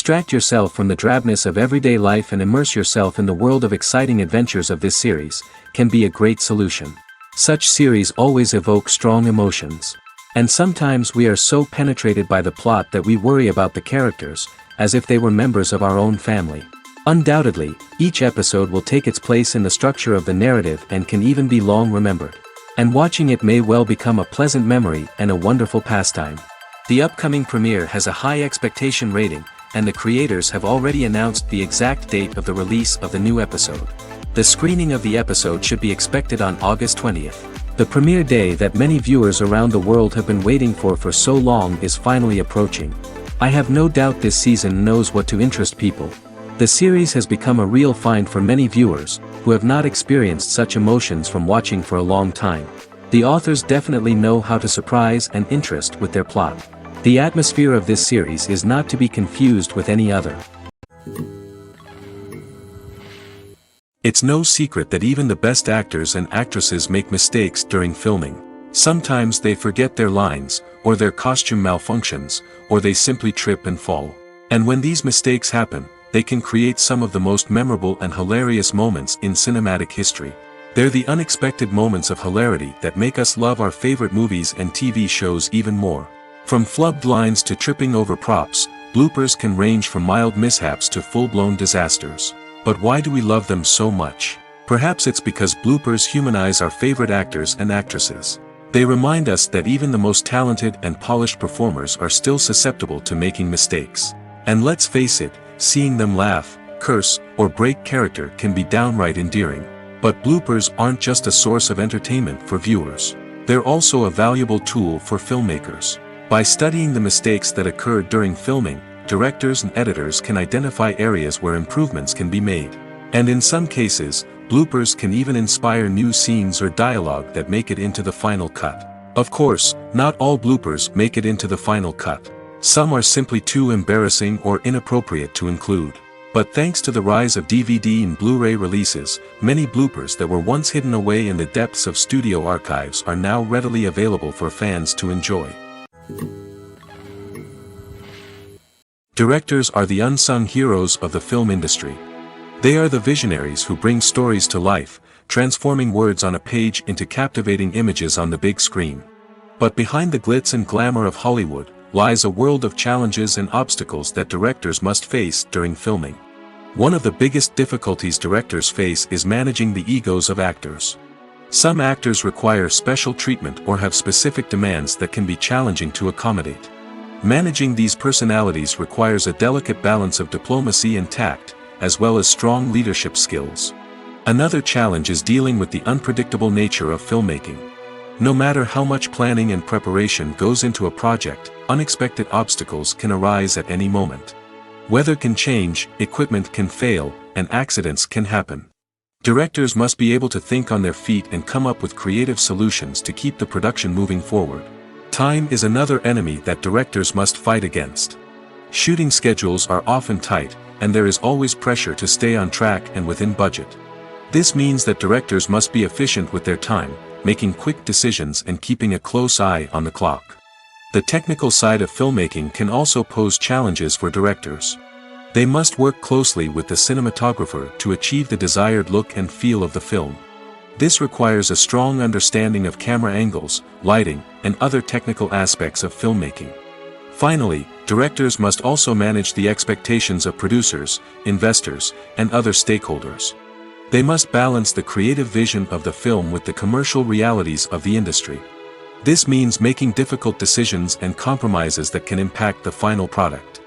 Distract yourself from the drabness of everyday life and immerse yourself in the world of exciting adventures of this series, can be a great solution. Such series always evoke strong emotions. And sometimes we are so penetrated by the plot that we worry about the characters, as if they were members of our own family. Undoubtedly, each episode will take its place in the structure of the narrative and can even be long remembered. And watching it may well become a pleasant memory and a wonderful pastime. The upcoming premiere has a high expectation rating, and the creators have already announced the exact date of the release of the new episode. The screening of the episode should be expected on August 20th. The premiere day that many viewers around the world have been waiting for so long is finally approaching. I have no doubt this season knows what to interest people. The series has become a real find for many viewers, who have not experienced such emotions from watching for a long time. The authors definitely know how to surprise and interest with their plot. The atmosphere of this series is not to be confused with any other. It's no secret that even the best actors and actresses make mistakes during filming. Sometimes they forget their lines, or their costume malfunctions, or they simply trip and fall. And when these mistakes happen, they can create some of the most memorable and hilarious moments in cinematic history. They're the unexpected moments of hilarity that make us love our favorite movies and TV shows even more. From flubbed lines to tripping over props, bloopers can range from mild mishaps to full-blown disasters. But why do we love them so much? Perhaps it's because bloopers humanize our favorite actors and actresses. They remind us that even the most talented and polished performers are still susceptible to making mistakes. And let's face it, seeing them laugh, curse, or break character can be downright endearing. But bloopers aren't just a source of entertainment for viewers. They're also a valuable tool for filmmakers. By studying the mistakes that occurred during filming, directors and editors can identify areas where improvements can be made. And in some cases, bloopers can even inspire new scenes or dialogue that make it into the final cut. Of course, not all bloopers make it into the final cut. Some are simply too embarrassing or inappropriate to include. But thanks to the rise of DVD and Blu-ray releases, many bloopers that were once hidden away in the depths of studio archives are now readily available for fans to enjoy. Directors are the unsung heroes of the film industry. They are the visionaries who bring stories to life, transforming words on a page into captivating images on the big screen. But behind the glitz and glamour of Hollywood, lies a world of challenges and obstacles that directors must face during filming. One of the biggest difficulties directors face is managing the egos of actors. Some actors require special treatment or have specific demands that can be challenging to accommodate. Managing these personalities requires a delicate balance of diplomacy and tact, as well as strong leadership skills. Another challenge is dealing with the unpredictable nature of filmmaking. No matter how much planning and preparation goes into a project, unexpected obstacles can arise at any moment. Weather can change, equipment can fail, and accidents can happen. Directors must be able to think on their feet and come up with creative solutions to keep the production moving forward. Time is another enemy that directors must fight against. Shooting schedules are often tight, and there is always pressure to stay on track and within budget. This means that directors must be efficient with their time, making quick decisions and keeping a close eye on the clock. The technical side of filmmaking can also pose challenges for directors. They must work closely with the cinematographer to achieve the desired look and feel of the film. This requires a strong understanding of camera angles, lighting, and other technical aspects of filmmaking. Finally, directors must also manage the expectations of producers, investors, and other stakeholders. They must balance the creative vision of the film with the commercial realities of the industry. This means making difficult decisions and compromises that can impact the final product.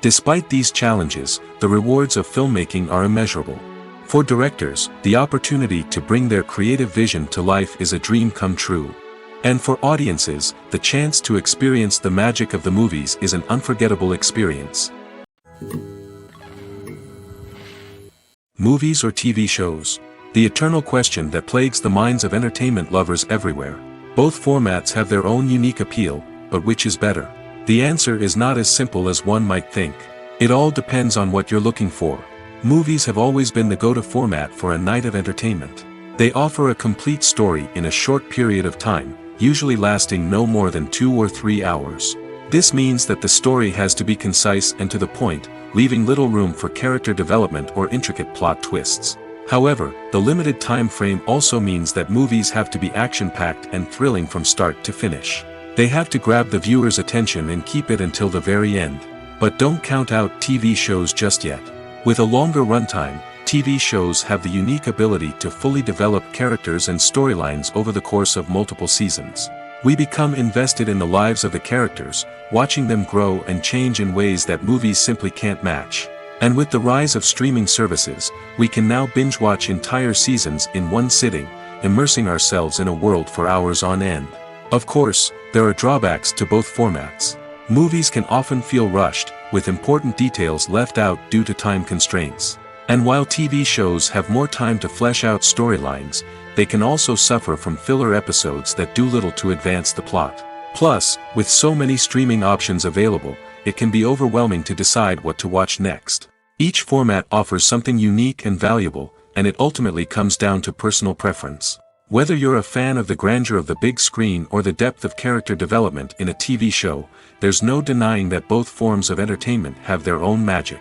Despite these challenges, the rewards of filmmaking are immeasurable. For directors, the opportunity to bring their creative vision to life is a dream come true. And for audiences, the chance to experience the magic of the movies is an unforgettable experience. Movies or TV shows? The eternal question that plagues the minds of entertainment lovers everywhere. Both formats have their own unique appeal, but which is better? The answer is not as simple as one might think. It all depends on what you're looking for. Movies have always been the go-to format for a night of entertainment. They offer a complete story in a short period of time, usually lasting no more than 2 or 3 hours. This means that the story has to be concise and to the point, leaving little room for character development or intricate plot twists. However, the limited time frame also means that movies have to be action-packed and thrilling from start to finish. They have to grab the viewer's attention and keep it until the very end. But don't count out TV shows just yet. With a longer runtime, TV shows have the unique ability to fully develop characters and storylines over the course of multiple seasons. We become invested in the lives of the characters, watching them grow and change in ways that movies simply can't match. And with the rise of streaming services, we can now binge-watch entire seasons in one sitting, immersing ourselves in a world for hours on end. Of course, there are drawbacks to both formats. Movies can often feel rushed, with important details left out due to time constraints. And while TV shows have more time to flesh out storylines, they can also suffer from filler episodes that do little to advance the plot. Plus, with so many streaming options available, it can be overwhelming to decide what to watch next. Each format offers something unique and valuable, and it ultimately comes down to personal preference. Whether you're a fan of the grandeur of the big screen or the depth of character development in a TV show, there's no denying that both forms of entertainment have their own magic.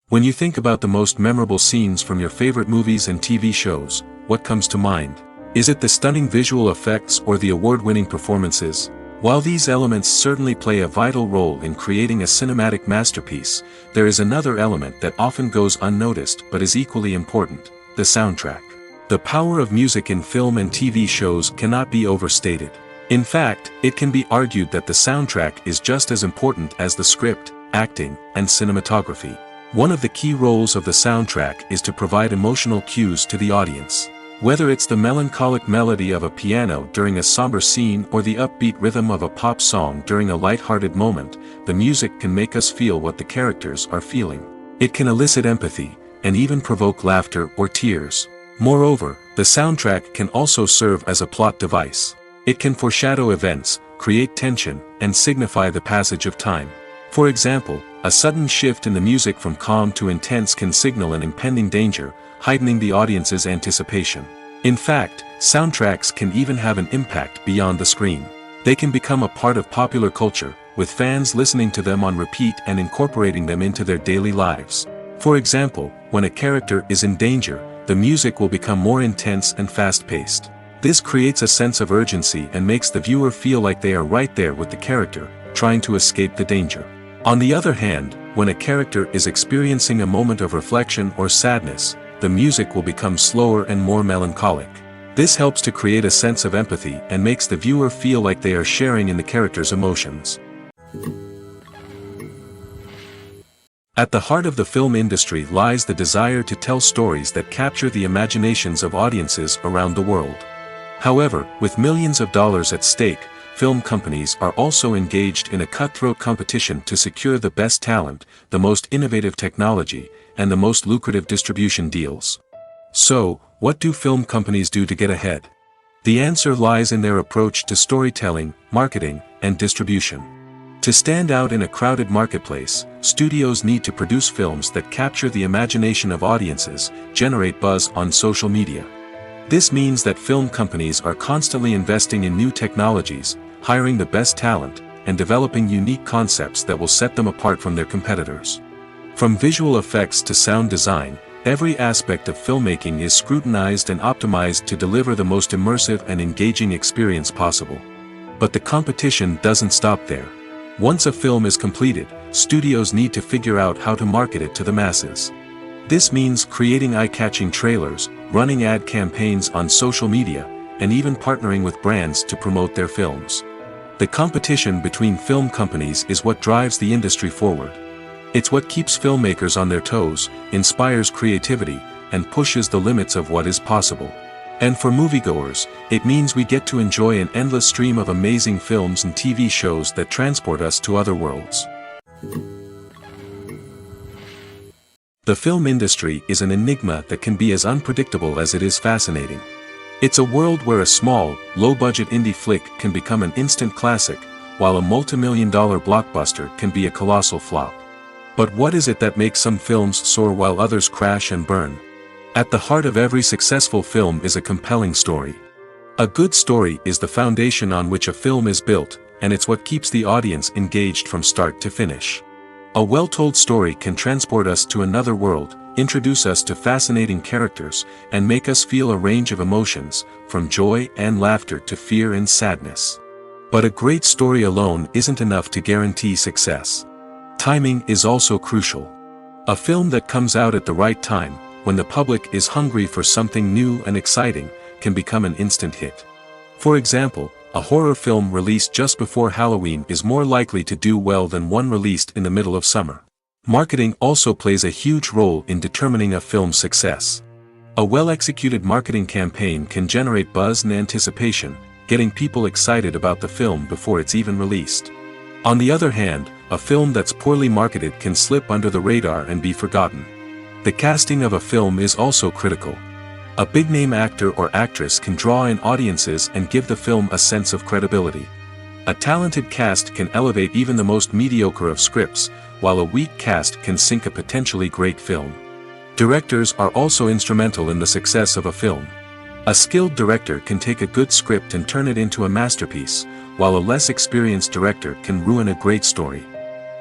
When you think about the most memorable scenes from your favorite movies and TV shows, what comes to mind? Is it the stunning visual effects or the award-winning performances? While these elements certainly play a vital role in creating a cinematic masterpiece, there is another element that often goes unnoticed but is equally important: the soundtrack. The power of music in film and TV shows cannot be overstated. In fact, it can be argued that the soundtrack is just as important as the script, acting, and cinematography. One of the key roles of the soundtrack is to provide emotional cues to the audience. Whether it's the melancholic melody of a piano during a somber scene or the upbeat rhythm of a pop song during a light-hearted moment, the music can make us feel what the characters are feeling. It can elicit empathy, and even provoke laughter or tears. Moreover, the soundtrack can also serve as a plot device. It can foreshadow events, create tension, and signify the passage of time. For example, a sudden shift in the music from calm to intense can signal an impending danger, heightening the audience's anticipation. In fact, soundtracks can even have an impact beyond the screen. They can become a part of popular culture, with fans listening to them on repeat and incorporating them into their daily lives. For example, when a character is in danger, the music will become more intense and fast-paced. This creates a sense of urgency and makes the viewer feel like they are right there with the character, trying to escape the danger. On the other hand, when a character is experiencing a moment of reflection or sadness, the music will become slower and more melancholic. This helps to create a sense of empathy and makes the viewer feel like they are sharing in the character's emotions. At the heart of the film industry lies the desire to tell stories that capture the imaginations of audiences around the world. However, with millions of dollars at stake, film companies are also engaged in a cutthroat competition to secure the best talent, the most innovative technology, and the most lucrative distribution deals. So, what do film companies do to get ahead? The answer lies in their approach to storytelling, marketing, and distribution. To stand out in a crowded marketplace, studios need to produce films that capture the imagination of audiences, generate buzz on social media. This means that film companies are constantly investing in new technologies, hiring the best talent, and developing unique concepts that will set them apart from their competitors. From visual effects to sound design, every aspect of filmmaking is scrutinized and optimized to deliver the most immersive and engaging experience possible. But the competition doesn't stop there. Once a film is completed, studios need to figure out how to market it to the masses. This means creating eye-catching trailers, running ad campaigns on social media, and even partnering with brands to promote their films. The competition between film companies is what drives the industry forward. It's what keeps filmmakers on their toes, inspires creativity, and pushes the limits of what is possible. And for moviegoers, it means we get to enjoy an endless stream of amazing films and TV shows that transport us to other worlds. The film industry is an enigma that can be as unpredictable as it is fascinating. It's a world where a small, low-budget indie flick can become an instant classic, while a multi-million-dollar blockbuster can be a colossal flop. But what is it that makes some films soar while others crash and burn? At the heart of every successful film is a compelling story. A good story is the foundation on which a film is built, and it's what keeps the audience engaged from start to finish. A well-told story can transport us to another world, introduce us to fascinating characters, and make us feel a range of emotions, from joy and laughter to fear and sadness. But a great story alone isn't enough to guarantee success. Timing is also crucial. A film that comes out at the right time, when the public is hungry for something new and exciting, can become an instant hit. For example, a horror film released just before Halloween is more likely to do well than one released in the middle of summer. Marketing also plays a huge role in determining a film's success. A well-executed marketing campaign can generate buzz and anticipation, getting people excited about the film before it's even released. On the other hand, a film that's poorly marketed can slip under the radar and be forgotten. The casting of a film is also critical. A big-name actor or actress can draw in audiences and give the film a sense of credibility. A talented cast can elevate even the most mediocre of scripts, while a weak cast can sink a potentially great film. Directors are also instrumental in the success of a film. A skilled director can take a good script and turn it into a masterpiece, while a less experienced director can ruin a great story.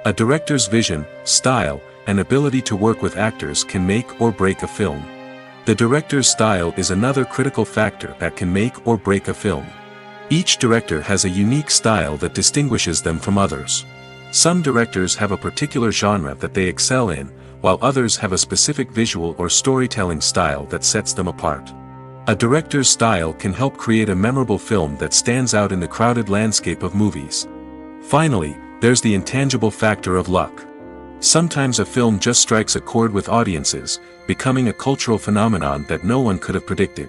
A director's vision, style, and ability to work with actors can make or break a film. The director's style is another critical factor that can make or break a film. Each director has a unique style that distinguishes them from others. Some directors have a particular genre that they excel in, while others have a specific visual or storytelling style that sets them apart. A director's style can help create a memorable film that stands out in the crowded landscape of movies. Finally, there's the intangible factor of luck. Sometimes a film just strikes a chord with audiences, becoming a cultural phenomenon that no one could have predicted.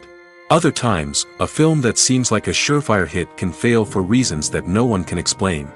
Other times, a film that seems like a surefire hit can fail for reasons that no one can explain.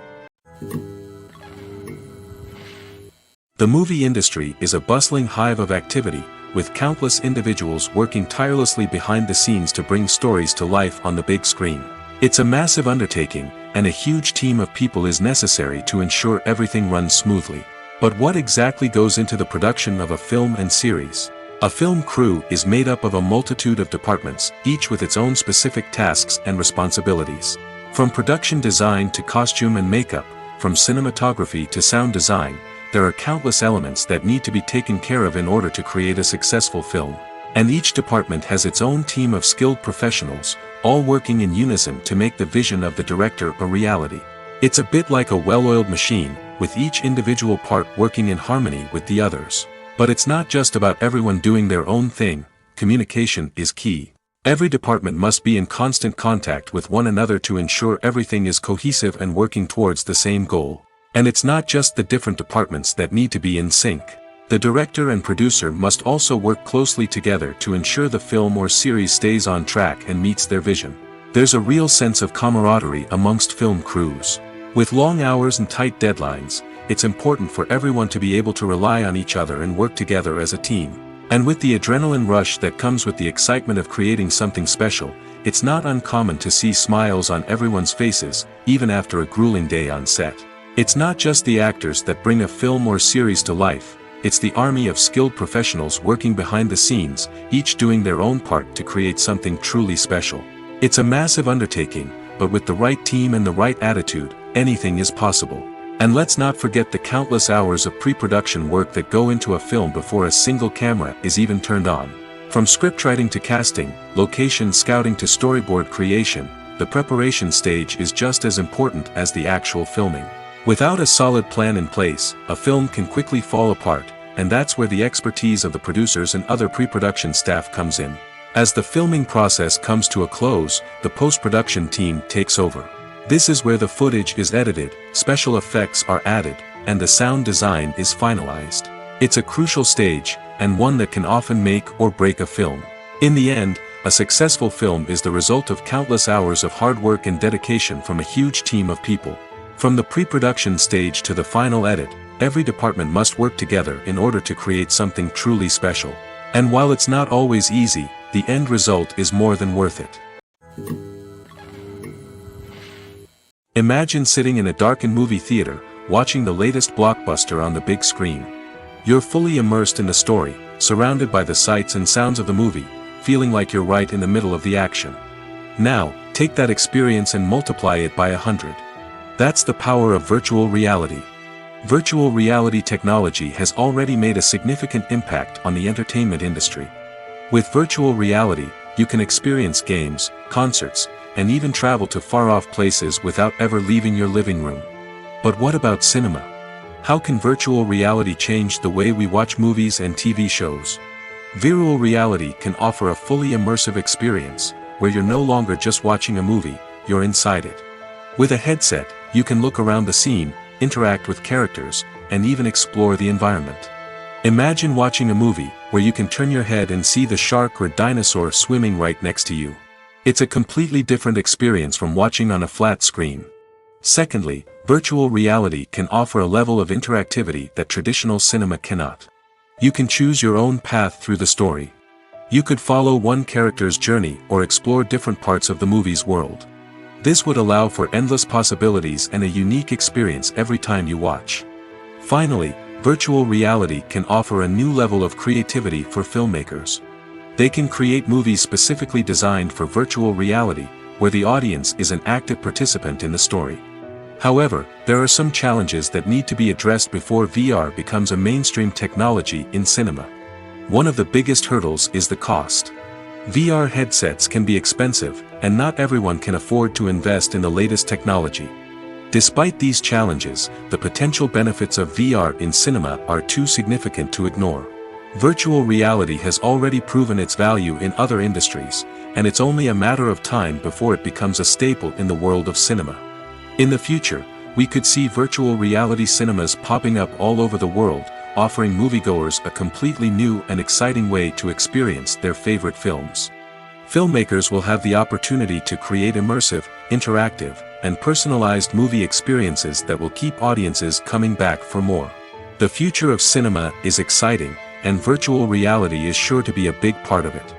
The movie industry is a bustling hive of activity, with countless individuals working tirelessly behind the scenes to bring stories to life on the big screen. It's a massive undertaking, and a huge team of people is necessary to ensure everything runs smoothly. But what exactly goes into the production of a film and series? A film crew is made up of a multitude of departments, each with its own specific tasks and responsibilities. From production design to costume and makeup, from cinematography to sound design, there are countless elements that need to be taken care of in order to create a successful film. And each department has its own team of skilled professionals, all working in unison to make the vision of the director a reality. It's a bit like a well-oiled machine, with each individual part working in harmony with the others. But it's not just about everyone doing their own thing. Communication is key. Every department must be in constant contact with one another to ensure everything is cohesive and working towards the same goal. And it's not just the different departments that need to be in sync. The director and producer must also work closely together to ensure the film or series stays on track and meets their vision. There's a real sense of camaraderie amongst film crews. With long hours and tight deadlines, it's important for everyone to be able to rely on each other and work together as a team. And with the adrenaline rush that comes with the excitement of creating something special, it's not uncommon to see smiles on everyone's faces, even after a grueling day on set. It's not just the actors that bring a film or series to life, it's the army of skilled professionals working behind the scenes, each doing their own part to create something truly special. It's a massive undertaking, but with the right team and the right attitude, anything is possible. And let's not forget the countless hours of pre-production work that go into a film before a single camera is even turned on. From scriptwriting to casting, location scouting to storyboard creation, the preparation stage is just as important as the actual filming. Without a solid plan in place, a film can quickly fall apart, and that's where the expertise of the producers and other pre-production staff comes in. As the filming process comes to a close, the post-production team takes over. This is where the footage is edited, special effects are added, and the sound design is finalized. It's a crucial stage, and one that can often make or break a film. In the end, a successful film is the result of countless hours of hard work and dedication from a huge team of people. From the pre-production stage to the final edit, every department must work together in order to create something truly special. And while it's not always easy, the end result is more than worth it. Imagine sitting in a darkened movie theater, watching the latest blockbuster on the big screen. You're fully immersed in the story, surrounded by the sights and sounds of the movie, feeling like you're right in the middle of the action. Now, Take that experience and multiply it by 100. That's the power of virtual reality. Virtual reality technology has already made a significant impact on the entertainment industry. With virtual reality, you can experience games, concerts, and even travel to far-off places without ever leaving your living room. But what about cinema? How can virtual reality change the way we watch movies and TV shows? Virtual reality can offer a fully immersive experience, where you're no longer just watching a movie, you're inside it. With a headset, you can look around the scene, interact with characters, and even explore the environment. Imagine watching a movie, where you can turn your head and see the shark or dinosaur swimming right next to you. It's a completely different experience from watching on a flat screen. Secondly, virtual reality can offer a level of interactivity that traditional cinema cannot. You can choose your own path through the story. You could follow one character's journey or explore different parts of the movie's world. This would allow for endless possibilities and a unique experience every time you watch. Finally, virtual reality can offer a new level of creativity for filmmakers. They can create movies specifically designed for virtual reality, where the audience is an active participant in the story. However, there are some challenges that need to be addressed before VR becomes a mainstream technology in cinema. One of the biggest hurdles is the cost. VR headsets can be expensive, and not everyone can afford to invest in the latest technology. Despite these challenges, the potential benefits of VR in cinema are too significant to ignore. Virtual reality has already proven its value in other industries, and it's only a matter of time before it becomes a staple in the world of cinema. In the future, we could see virtual reality cinemas popping up all over the world, offering moviegoers a completely new and exciting way to experience their favorite films. Filmmakers will have the opportunity to create immersive, interactive, and personalized movie experiences that will keep audiences coming back for more. The future of cinema is exciting, and virtual reality is sure to be a big part of it.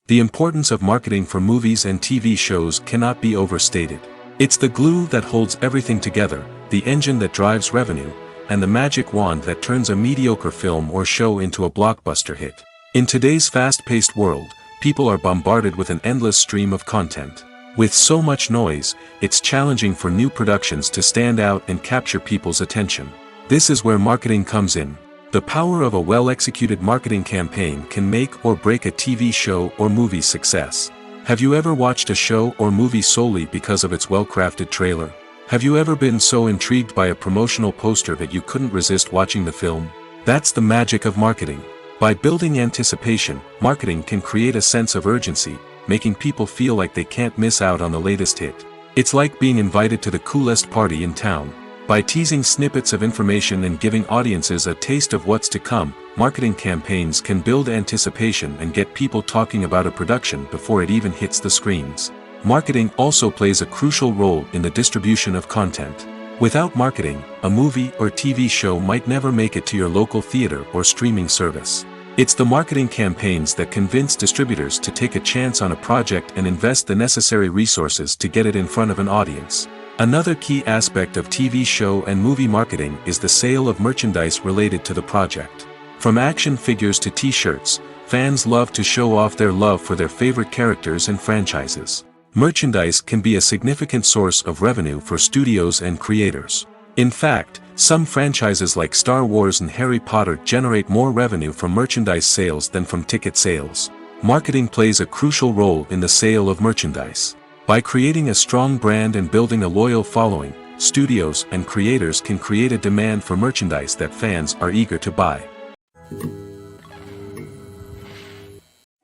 The importance of marketing for movies and TV shows cannot be overstated. It's the glue that holds everything together, the engine that drives revenue, and the magic wand that turns a mediocre film or show into a blockbuster hit. In today's fast-paced world, people are bombarded with an endless stream of content. With so much noise, it's challenging for new productions to stand out and capture people's attention. This is where marketing comes in. The power of a well-executed marketing campaign can make or break a TV show or movie's success. Have you ever watched a show or movie solely because of its well-crafted trailer? Have you ever been so intrigued by a promotional poster that you couldn't resist watching the film? That's the magic of marketing. By building anticipation, marketing can create a sense of urgency, making people feel like they can't miss out on the latest hit. It's like being invited to the coolest party in town. By teasing snippets of information and giving audiences a taste of what's to come, marketing campaigns can build anticipation and get people talking about a production before it even hits the screens. Marketing also plays a crucial role in the distribution of content. Without marketing, a movie or TV show might never make it to your local theater or streaming service. It's the marketing campaigns that convince distributors to take a chance on a project and invest the necessary resources to get it in front of an audience. Another key aspect of TV show and movie marketing is the sale of merchandise related to the project. From action figures to t-shirts, fans love to show off their love for their favorite characters and franchises. Merchandise can be a significant source of revenue for studios and creators. In fact, some franchises like Star Wars and Harry Potter generate more revenue from merchandise sales than from ticket sales. Marketing plays a crucial role in the sale of merchandise. By creating a strong brand and building a loyal following, studios and creators can create a demand for merchandise that fans are eager to buy.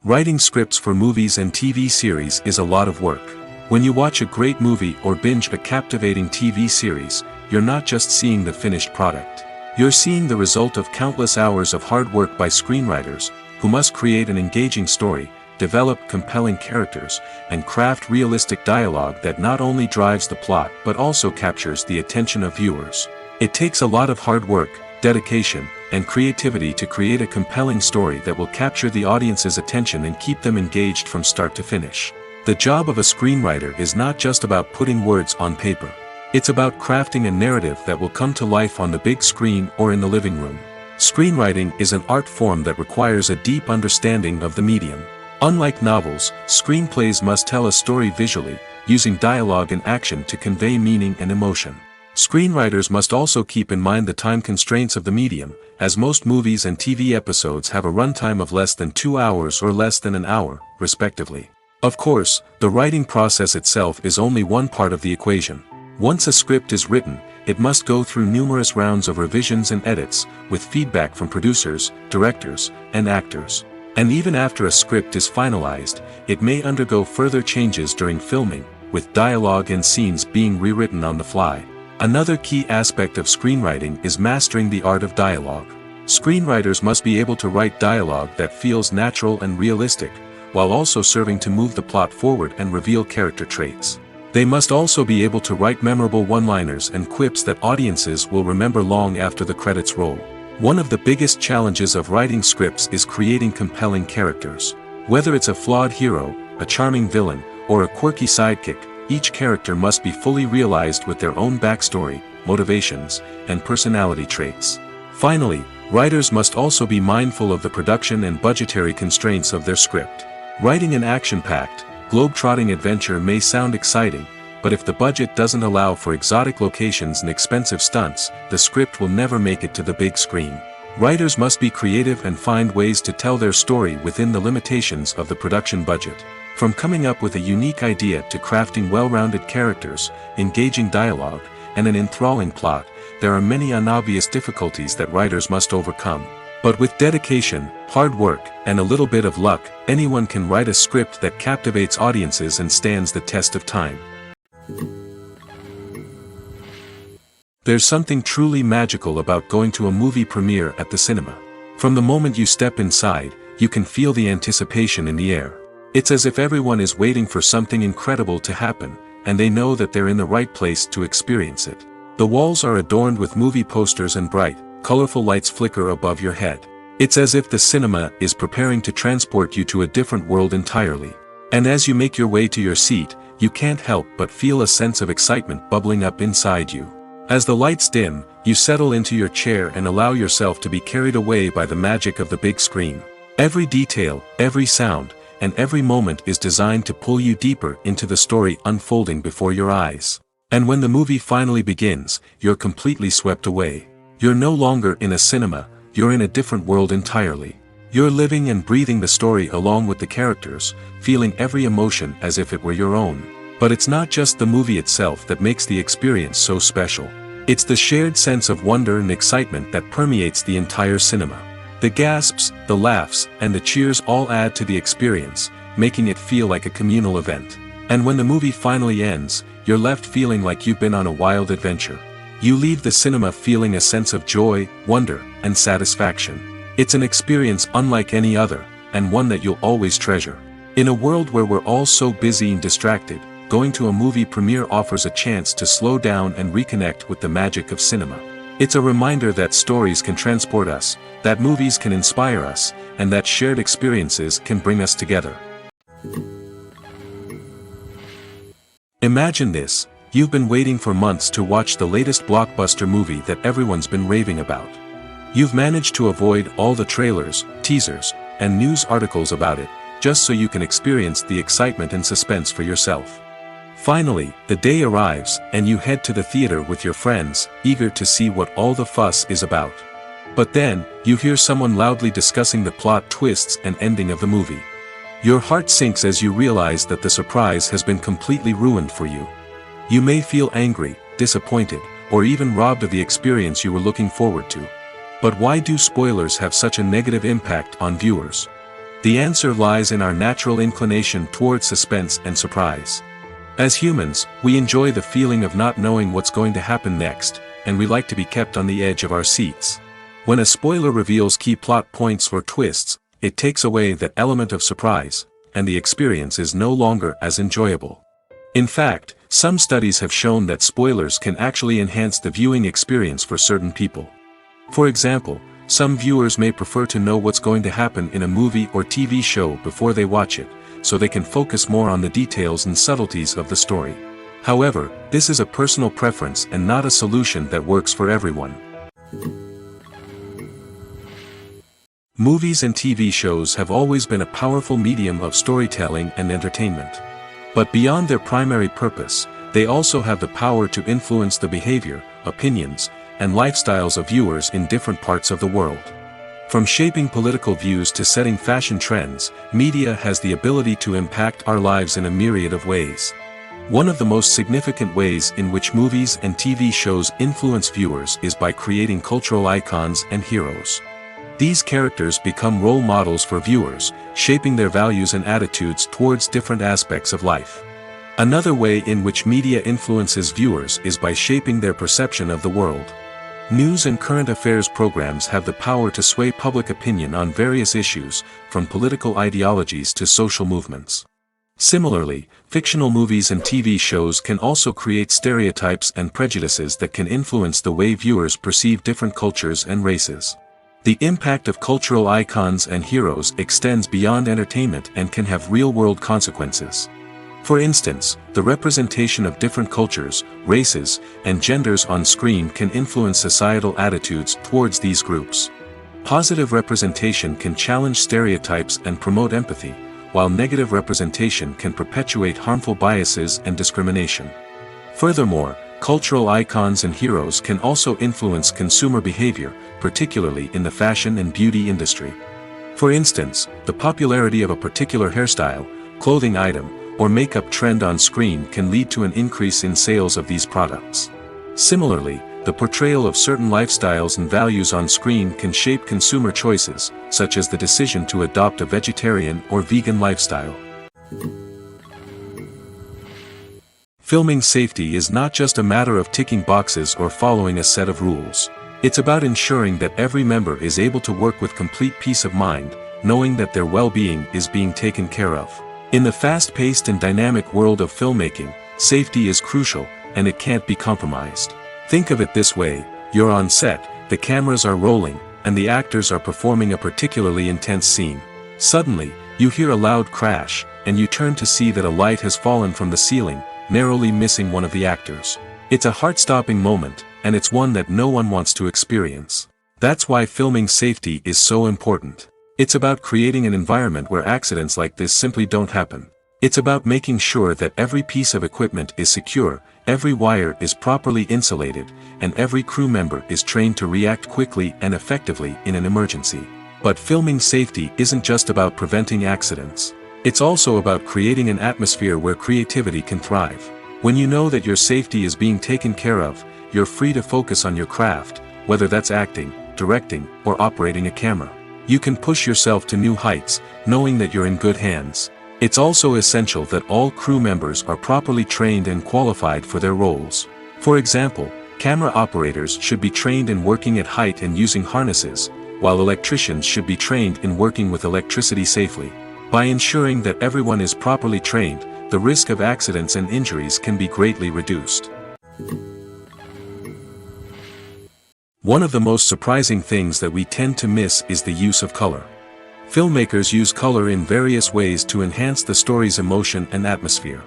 Writing scripts for movies and TV series is a lot of work. When you watch a great movie or binge a captivating TV series, you're not just seeing the finished product. You're seeing the result of countless hours of hard work by screenwriters, who must create an engaging story, develop compelling characters, and craft realistic dialogue that not only drives the plot but also captures the attention of viewers. It takes a lot of hard work, dedication, and creativity to create a compelling story that will capture the audience's attention and keep them engaged from start to finish. The job of a screenwriter is not just about putting words on paper. It's about crafting a narrative that will come to life on the big screen or in the living room. Screenwriting is an art form that requires a deep understanding of the medium. Unlike novels, screenplays must tell a story visually, using dialogue and action to convey meaning and emotion. Screenwriters must also keep in mind the time constraints of the medium, as most movies and TV episodes have a runtime of less than 2 hours or less than an hour, respectively. Of course, the writing process itself is only one part of the equation. Once a script is written, it must go through numerous rounds of revisions and edits, with feedback from producers, directors, and actors. And even after a script is finalized, it may undergo further changes during filming, with dialogue and scenes being rewritten on the fly. Another key aspect of screenwriting is mastering the art of dialogue. Screenwriters must be able to write dialogue that feels natural and realistic, while also serving to move the plot forward and reveal character traits. They must also be able to write memorable one-liners and quips that audiences will remember long after the credits roll. One of the biggest challenges of writing scripts is creating compelling characters. Whether it's a flawed hero, a charming villain, or a quirky sidekick, each character must be fully realized with their own backstory, motivations, and personality traits. Finally, writers must also be mindful of the production and budgetary constraints of their script. Writing an action-packed, globe-trotting adventure may sound exciting, but if the budget doesn't allow for exotic locations and expensive stunts, the script will never make it to the big screen. Writers must be creative and find ways to tell their story within the limitations of the production budget. From coming up with a unique idea to crafting well-rounded characters, engaging dialogue, and an enthralling plot, there are many unobvious difficulties that writers must overcome. But with dedication, hard work, and a little bit of luck, anyone can write a script that captivates audiences and stands the test of time. There's something truly magical about going to a movie premiere at the cinema. From the moment you step inside, you can feel the anticipation in the air. It's as if everyone is waiting for something incredible to happen, and they know that they're in the right place to experience it. The walls are adorned with movie posters and bright, colorful lights flicker above your head. It's as if the cinema is preparing to transport you to a different world entirely. And as you make your way to your seat, you can't help but feel a sense of excitement bubbling up inside you. As the lights dim, you settle into your chair and allow yourself to be carried away by the magic of the big screen. Every detail, every sound, and every moment is designed to pull you deeper into the story unfolding before your eyes. And when the movie finally begins, you're completely swept away. You're no longer in a cinema, you're in a different world entirely. You're living and breathing the story along with the characters, feeling every emotion as if it were your own. But it's not just the movie itself that makes the experience so special. It's the shared sense of wonder and excitement that permeates the entire cinema. The gasps, the laughs, and the cheers all add to the experience, making it feel like a communal event. And when the movie finally ends, you're left feeling like you've been on a wild adventure. You leave the cinema feeling a sense of joy, wonder, and satisfaction. It's an experience unlike any other, and one that you'll always treasure. In a world where we're all so busy and distracted, going to a movie premiere offers a chance to slow down and reconnect with the magic of cinema. It's a reminder that stories can transport us, that movies can inspire us, and that shared experiences can bring us together. Imagine this: you've been waiting for months to watch the latest blockbuster movie that everyone's been raving about. You've managed to avoid all the trailers, teasers, and news articles about it, just so you can experience the excitement and suspense for yourself. Finally, the day arrives, and you head to the theater with your friends, eager to see what all the fuss is about. But then, you hear someone loudly discussing the plot twists and ending of the movie. Your heart sinks as you realize that the surprise has been completely ruined for you. You may feel angry, disappointed, or even robbed of the experience you were looking forward to. But why do spoilers have such a negative impact on viewers? The answer lies in our natural inclination towards suspense and surprise. As humans, we enjoy the feeling of not knowing what's going to happen next, and we like to be kept on the edge of our seats. When a spoiler reveals key plot points or twists, it takes away that element of surprise, and the experience is no longer as enjoyable. In fact, some studies have shown that spoilers can actually enhance the viewing experience for certain people. For example, some viewers may prefer to know what's going to happen in a movie or TV show before they watch it, so they can focus more on the details and subtleties of the story. However, this is a personal preference and not a solution that works for everyone. Movies and TV shows have always been a powerful medium of storytelling and entertainment. But beyond their primary purpose, they also have the power to influence the behavior, opinions, and lifestyles of viewers in different parts of the world. From shaping political views to setting fashion trends, media has the ability to impact our lives in a myriad of ways. One of the most significant ways in which movies and TV shows influence viewers is by creating cultural icons and heroes. These characters become role models for viewers, shaping their values and attitudes towards different aspects of life. Another way in which media influences viewers is by shaping their perception of the world. News and current affairs programs have the power to sway public opinion on various issues, from political ideologies to social movements. Similarly, fictional movies and TV shows can also create stereotypes and prejudices that can influence the way viewers perceive different cultures and races. The impact of cultural icons and heroes extends beyond entertainment and can have real-world consequences. For instance, the representation of different cultures, races, and genders on screen can influence societal attitudes towards these groups. Positive representation can challenge stereotypes and promote empathy, while negative representation can perpetuate harmful biases and discrimination. Furthermore, cultural icons and heroes can also influence consumer behavior, particularly in the fashion and beauty industry. For instance, the popularity of a particular hairstyle, clothing item, or makeup trend on screen can lead to an increase in sales of these products. Similarly, the portrayal of certain lifestyles and values on screen can shape consumer choices, such as the decision to adopt a vegetarian or vegan lifestyle. Filming safety is not just a matter of ticking boxes or following a set of rules. It's about ensuring that every member is able to work with complete peace of mind, knowing that their well-being is being taken care of. In the fast-paced and dynamic world of filmmaking, safety is crucial, and it can't be compromised. Think of it this way: you're on set, the cameras are rolling, and the actors are performing a particularly intense scene. Suddenly, you hear a loud crash, and you turn to see that a light has fallen from the ceiling, narrowly missing one of the actors. It's a heart-stopping moment, and it's one that no one wants to experience. That's why filming safety is so important. It's about creating an environment where accidents like this simply don't happen. It's about making sure that every piece of equipment is secure, every wire is properly insulated, and every crew member is trained to react quickly and effectively in an emergency. But filming safety isn't just about preventing accidents. It's also about creating an atmosphere where creativity can thrive. When you know that your safety is being taken care of, you're free to focus on your craft, whether that's acting, directing, or operating a camera. You can push yourself to new heights, knowing that you're in good hands. It's also essential that all crew members are properly trained and qualified for their roles. For example, camera operators should be trained in working at height and using harnesses, while electricians should be trained in working with electricity safely. By ensuring that everyone is properly trained, the risk of accidents and injuries can be greatly reduced. One of the most surprising things that we tend to miss is the use of color. Filmmakers use color in various ways to enhance the story's emotion and atmosphere.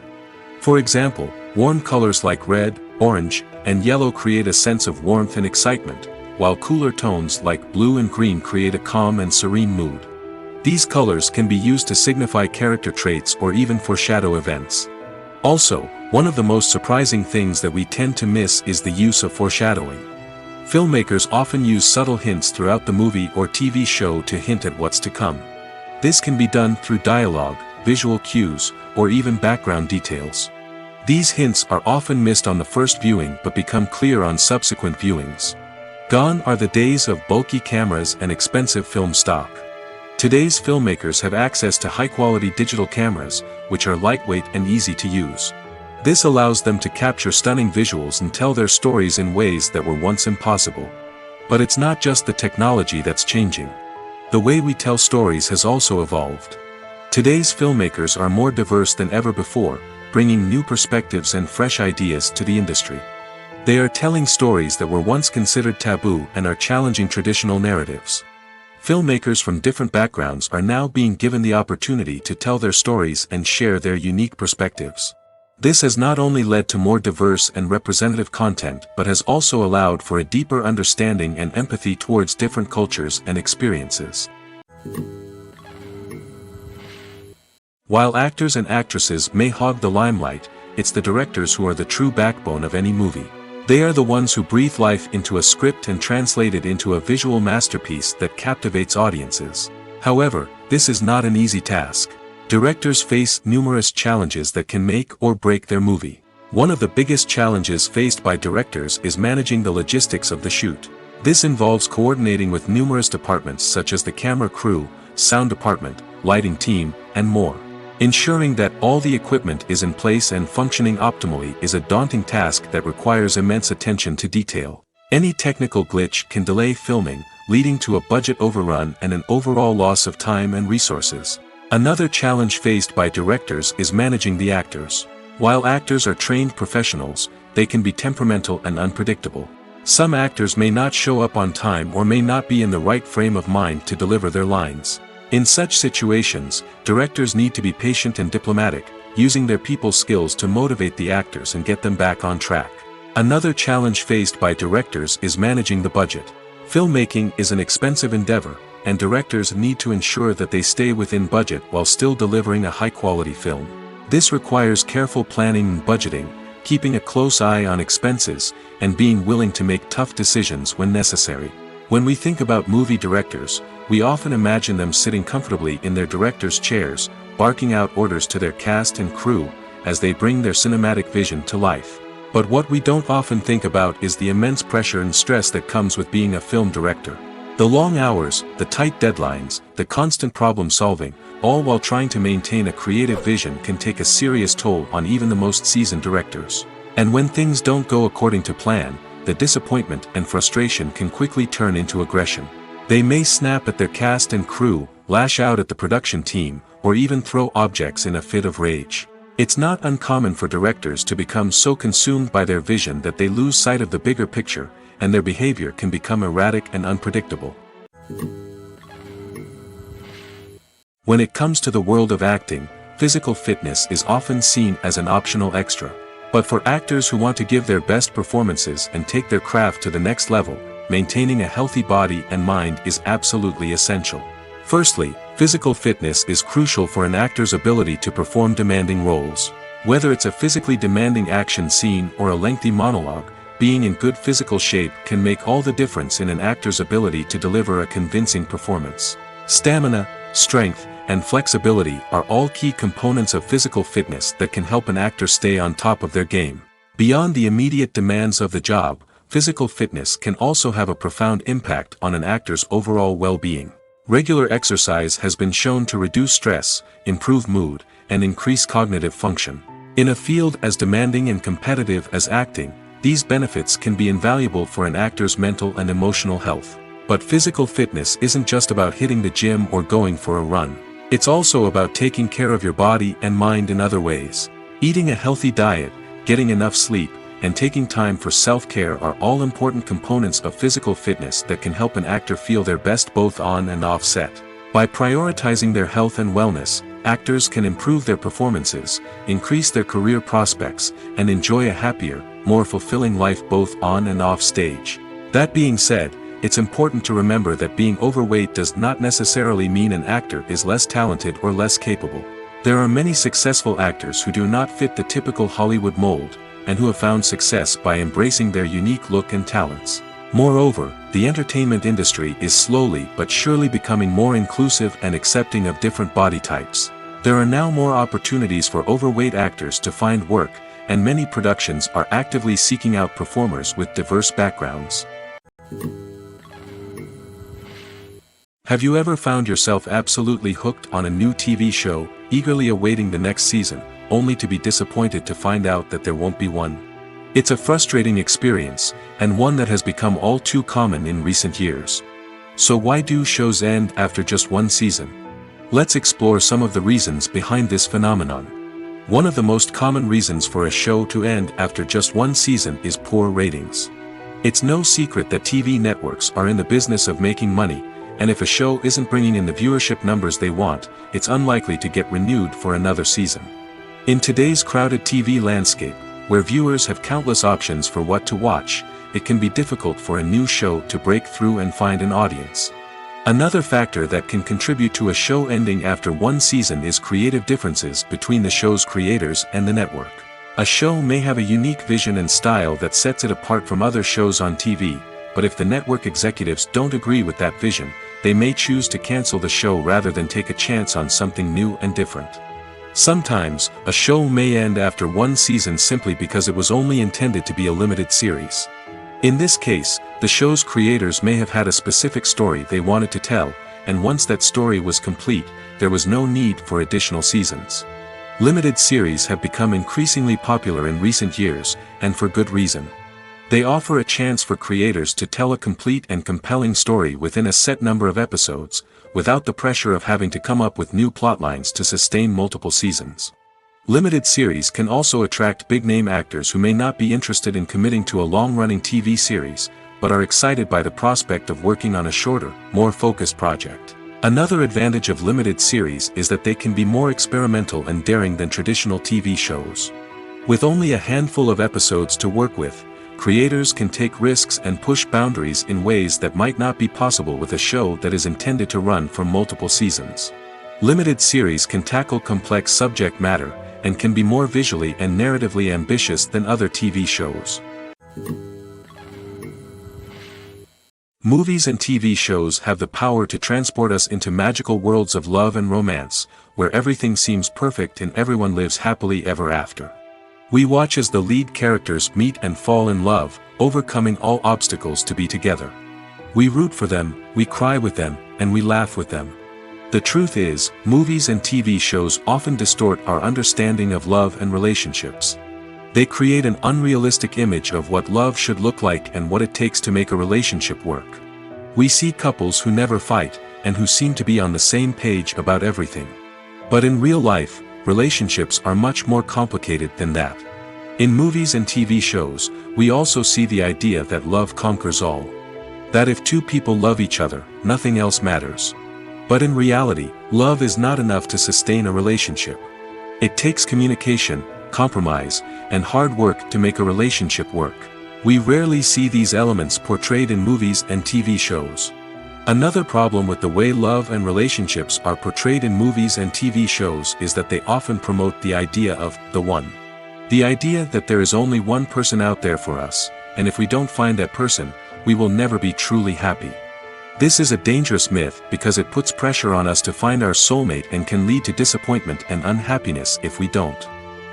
For example, warm colors like red, orange, and yellow create a sense of warmth and excitement, while cooler tones like blue and green create a calm and serene mood. These colors can be used to signify character traits or even foreshadow events. Also, one of the most surprising things that we tend to miss is the use of foreshadowing. Filmmakers often use subtle hints throughout the movie or TV show to hint at what's to come. This can be done through dialogue, visual cues, or even background details. These hints are often missed on the first viewing but become clear on subsequent viewings. Gone are the days of bulky cameras and expensive film stock. Today's filmmakers have access to high-quality digital cameras, which are lightweight and easy to use. This allows them to capture stunning visuals and tell their stories in ways that were once impossible. But it's not just the technology that's changing. The way we tell stories has also evolved. Today's filmmakers are more diverse than ever before, bringing new perspectives and fresh ideas to the industry. They are telling stories that were once considered taboo and are challenging traditional narratives. Filmmakers from different backgrounds are now being given the opportunity to tell their stories and share their unique perspectives. This has not only led to more diverse and representative content but has also allowed for a deeper understanding and empathy towards different cultures and experiences. While actors and actresses may hog the limelight, it's the directors who are the true backbone of any movie. They are the ones who breathe life into a script and translate it into a visual masterpiece that captivates audiences. However, this is not an easy task. Directors face numerous challenges that can make or break their movie. One of the biggest challenges faced by directors is managing the logistics of the shoot. This involves coordinating with numerous departments such as the camera crew, sound department, lighting team, and more. Ensuring that all the equipment is in place and functioning optimally is a daunting task that requires immense attention to detail. Any technical glitch can delay filming, leading to a budget overrun and an overall loss of time and resources. Another challenge faced by directors is managing the actors. While actors are trained professionals, they can be temperamental and unpredictable. Some actors may not show up on time or may not be in the right frame of mind to deliver their lines. In such situations, directors need to be patient and diplomatic, using their people skills to motivate the actors and get them back on track. Another challenge faced by directors is managing the budget. Filmmaking is an expensive endeavor, and directors need to ensure that they stay within budget while still delivering a high-quality film. This requires careful planning and budgeting, keeping a close eye on expenses, and being willing to make tough decisions when necessary. When we think about movie directors, we often imagine them sitting comfortably in their director's chairs, barking out orders to their cast and crew, as they bring their cinematic vision to life. But what we don't often think about is the immense pressure and stress that comes with being a film director. The long hours, the tight deadlines, the constant problem solving, all while trying to maintain a creative vision can take a serious toll on even the most seasoned directors. And when things don't go according to plan, the disappointment and frustration can quickly turn into aggression. They may snap at their cast and crew, lash out at the production team, or even throw objects in a fit of rage. It's not uncommon for directors to become so consumed by their vision that they lose sight of the bigger picture, and their behavior can become erratic and unpredictable. When it comes to the world of acting, physical fitness is often seen as an optional extra. But for actors who want to give their best performances and take their craft to the next level, maintaining a healthy body and mind is absolutely essential. Firstly, physical fitness is crucial for an actor's ability to perform demanding roles. Whether it's a physically demanding action scene or a lengthy monologue, being in good physical shape can make all the difference in an actor's ability to deliver a convincing performance. Stamina, strength, and flexibility are all key components of physical fitness that can help an actor stay on top of their game. Beyond the immediate demands of the job, physical fitness can also have a profound impact on an actor's overall well-being. Regular exercise has been shown to reduce stress, improve mood, and increase cognitive function. In a field as demanding and competitive as acting, these benefits can be invaluable for an actor's mental and emotional health. But physical fitness isn't just about hitting the gym or going for a run. It's also about taking care of your body and mind in other ways. Eating a healthy diet, getting enough sleep, and taking time for self-care are all important components of physical fitness that can help an actor feel their best both on and off set. By prioritizing their health and wellness, actors can improve their performances, increase their career prospects, and enjoy a happier, more fulfilling life both on and off stage. That being said, it's important to remember that being overweight does not necessarily mean an actor is less talented or less capable. There are many successful actors who do not fit the typical Hollywood mold, and who have found success by embracing their unique look and talents. Moreover, the entertainment industry is slowly but surely becoming more inclusive and accepting of different body types. There are now more opportunities for overweight actors to find work, and many productions are actively seeking out performers with diverse backgrounds. Have you ever found yourself absolutely hooked on a new TV show, eagerly awaiting the next season, only to be disappointed to find out that there won't be one? It's a frustrating experience, and one that has become all too common in recent years. So why do shows end after just one season? Let's explore some of the reasons behind this phenomenon. One of the most common reasons for a show to end after just one season is poor ratings. It's no secret that TV networks are in the business of making money, and if a show isn't bringing in the viewership numbers they want, it's unlikely to get renewed for another season. In today's crowded TV landscape, where viewers have countless options for what to watch, it can be difficult for a new show to break through and find an audience. Another factor that can contribute to a show ending after one season is creative differences between the show's creators and the network. A show may have a unique vision and style that sets it apart from other shows on TV, but if the network executives don't agree with that vision, they may choose to cancel the show rather than take a chance on something new and different. Sometimes, a show may end after one season simply because it was only intended to be a limited series. In this case, the show's creators may have had a specific story they wanted to tell, and once that story was complete, there was no need for additional seasons. Limited series have become increasingly popular in recent years, and for good reason. They offer a chance for creators to tell a complete and compelling story within a set number of episodes, without the pressure of having to come up with new plotlines to sustain multiple seasons. Limited series can also attract big-name actors who may not be interested in committing to a long-running TV series, but are excited by the prospect of working on a shorter, more focused project. Another advantage of limited series is that they can be more experimental and daring than traditional TV shows. With only a handful of episodes to work with, creators can take risks and push boundaries in ways that might not be possible with a show that is intended to run for multiple seasons. Limited series can tackle complex subject matter, and can be more visually and narratively ambitious than other TV shows. Movies and TV shows have the power to transport us into magical worlds of love and romance, where everything seems perfect and everyone lives happily ever after. We watch as the lead characters meet and fall in love, overcoming all obstacles to be together. We root for them, we cry with them, and we laugh with them. The truth is, movies and TV shows often distort our understanding of love and relationships. They create an unrealistic image of what love should look like and what it takes to make a relationship work. We see couples who never fight, and who seem to be on the same page about everything. But in real life, relationships are much more complicated than that. In movies and TV shows, we also see the idea that love conquers all. That if two people love each other, nothing else matters. But in reality, love is not enough to sustain a relationship. It takes communication, compromise, and hard work to make a relationship work. We rarely see these elements portrayed in movies and TV shows. Another problem with the way love and relationships are portrayed in movies and TV shows is that they often promote the idea of the one. The idea that there is only one person out there for us, and if we don't find that person, we will never be truly happy. This is a dangerous myth because it puts pressure on us to find our soulmate and can lead to disappointment and unhappiness if we don't.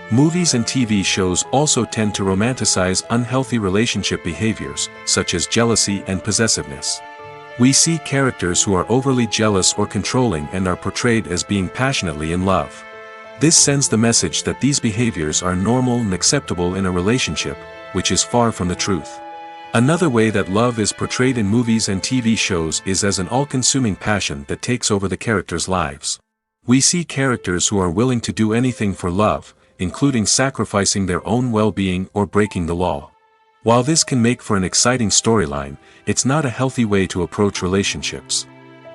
Movies and TV shows also tend to romanticize unhealthy relationship behaviors, such as jealousy and possessiveness. We see characters who are overly jealous or controlling and are portrayed as being passionately in love. This sends the message that these behaviors are normal and acceptable in a relationship, which is far from the truth. Another way that love is portrayed in movies and TV shows is as an all-consuming passion that takes over the characters' lives. We see characters who are willing to do anything for love, including sacrificing their own well-being or breaking the law. While this can make for an exciting storyline, it's not a healthy way to approach relationships.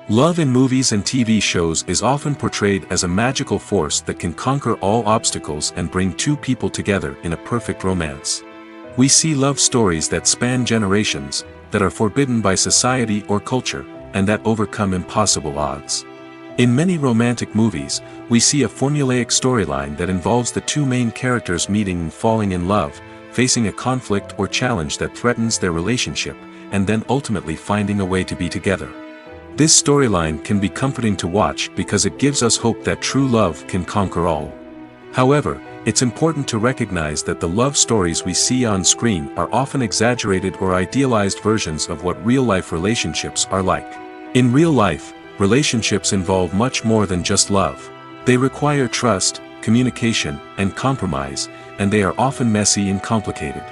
Love in movies and TV shows is often portrayed as a magical force that can conquer all obstacles and bring two people together in a perfect romance. We see love stories that span generations, that are forbidden by society or culture, and that overcome impossible odds. In many romantic movies, we see a formulaic storyline that involves the two main characters meeting and falling in love, facing a conflict or challenge that threatens their relationship, and then ultimately finding a way to be together. This storyline can be comforting to watch because it gives us hope that true love can conquer all. However, it's important to recognize that the love stories we see on screen are often exaggerated or idealized versions of what real-life relationships are like. In real life, relationships involve much more than just love. They require trust, communication, and compromise, and they are often messy and complicated.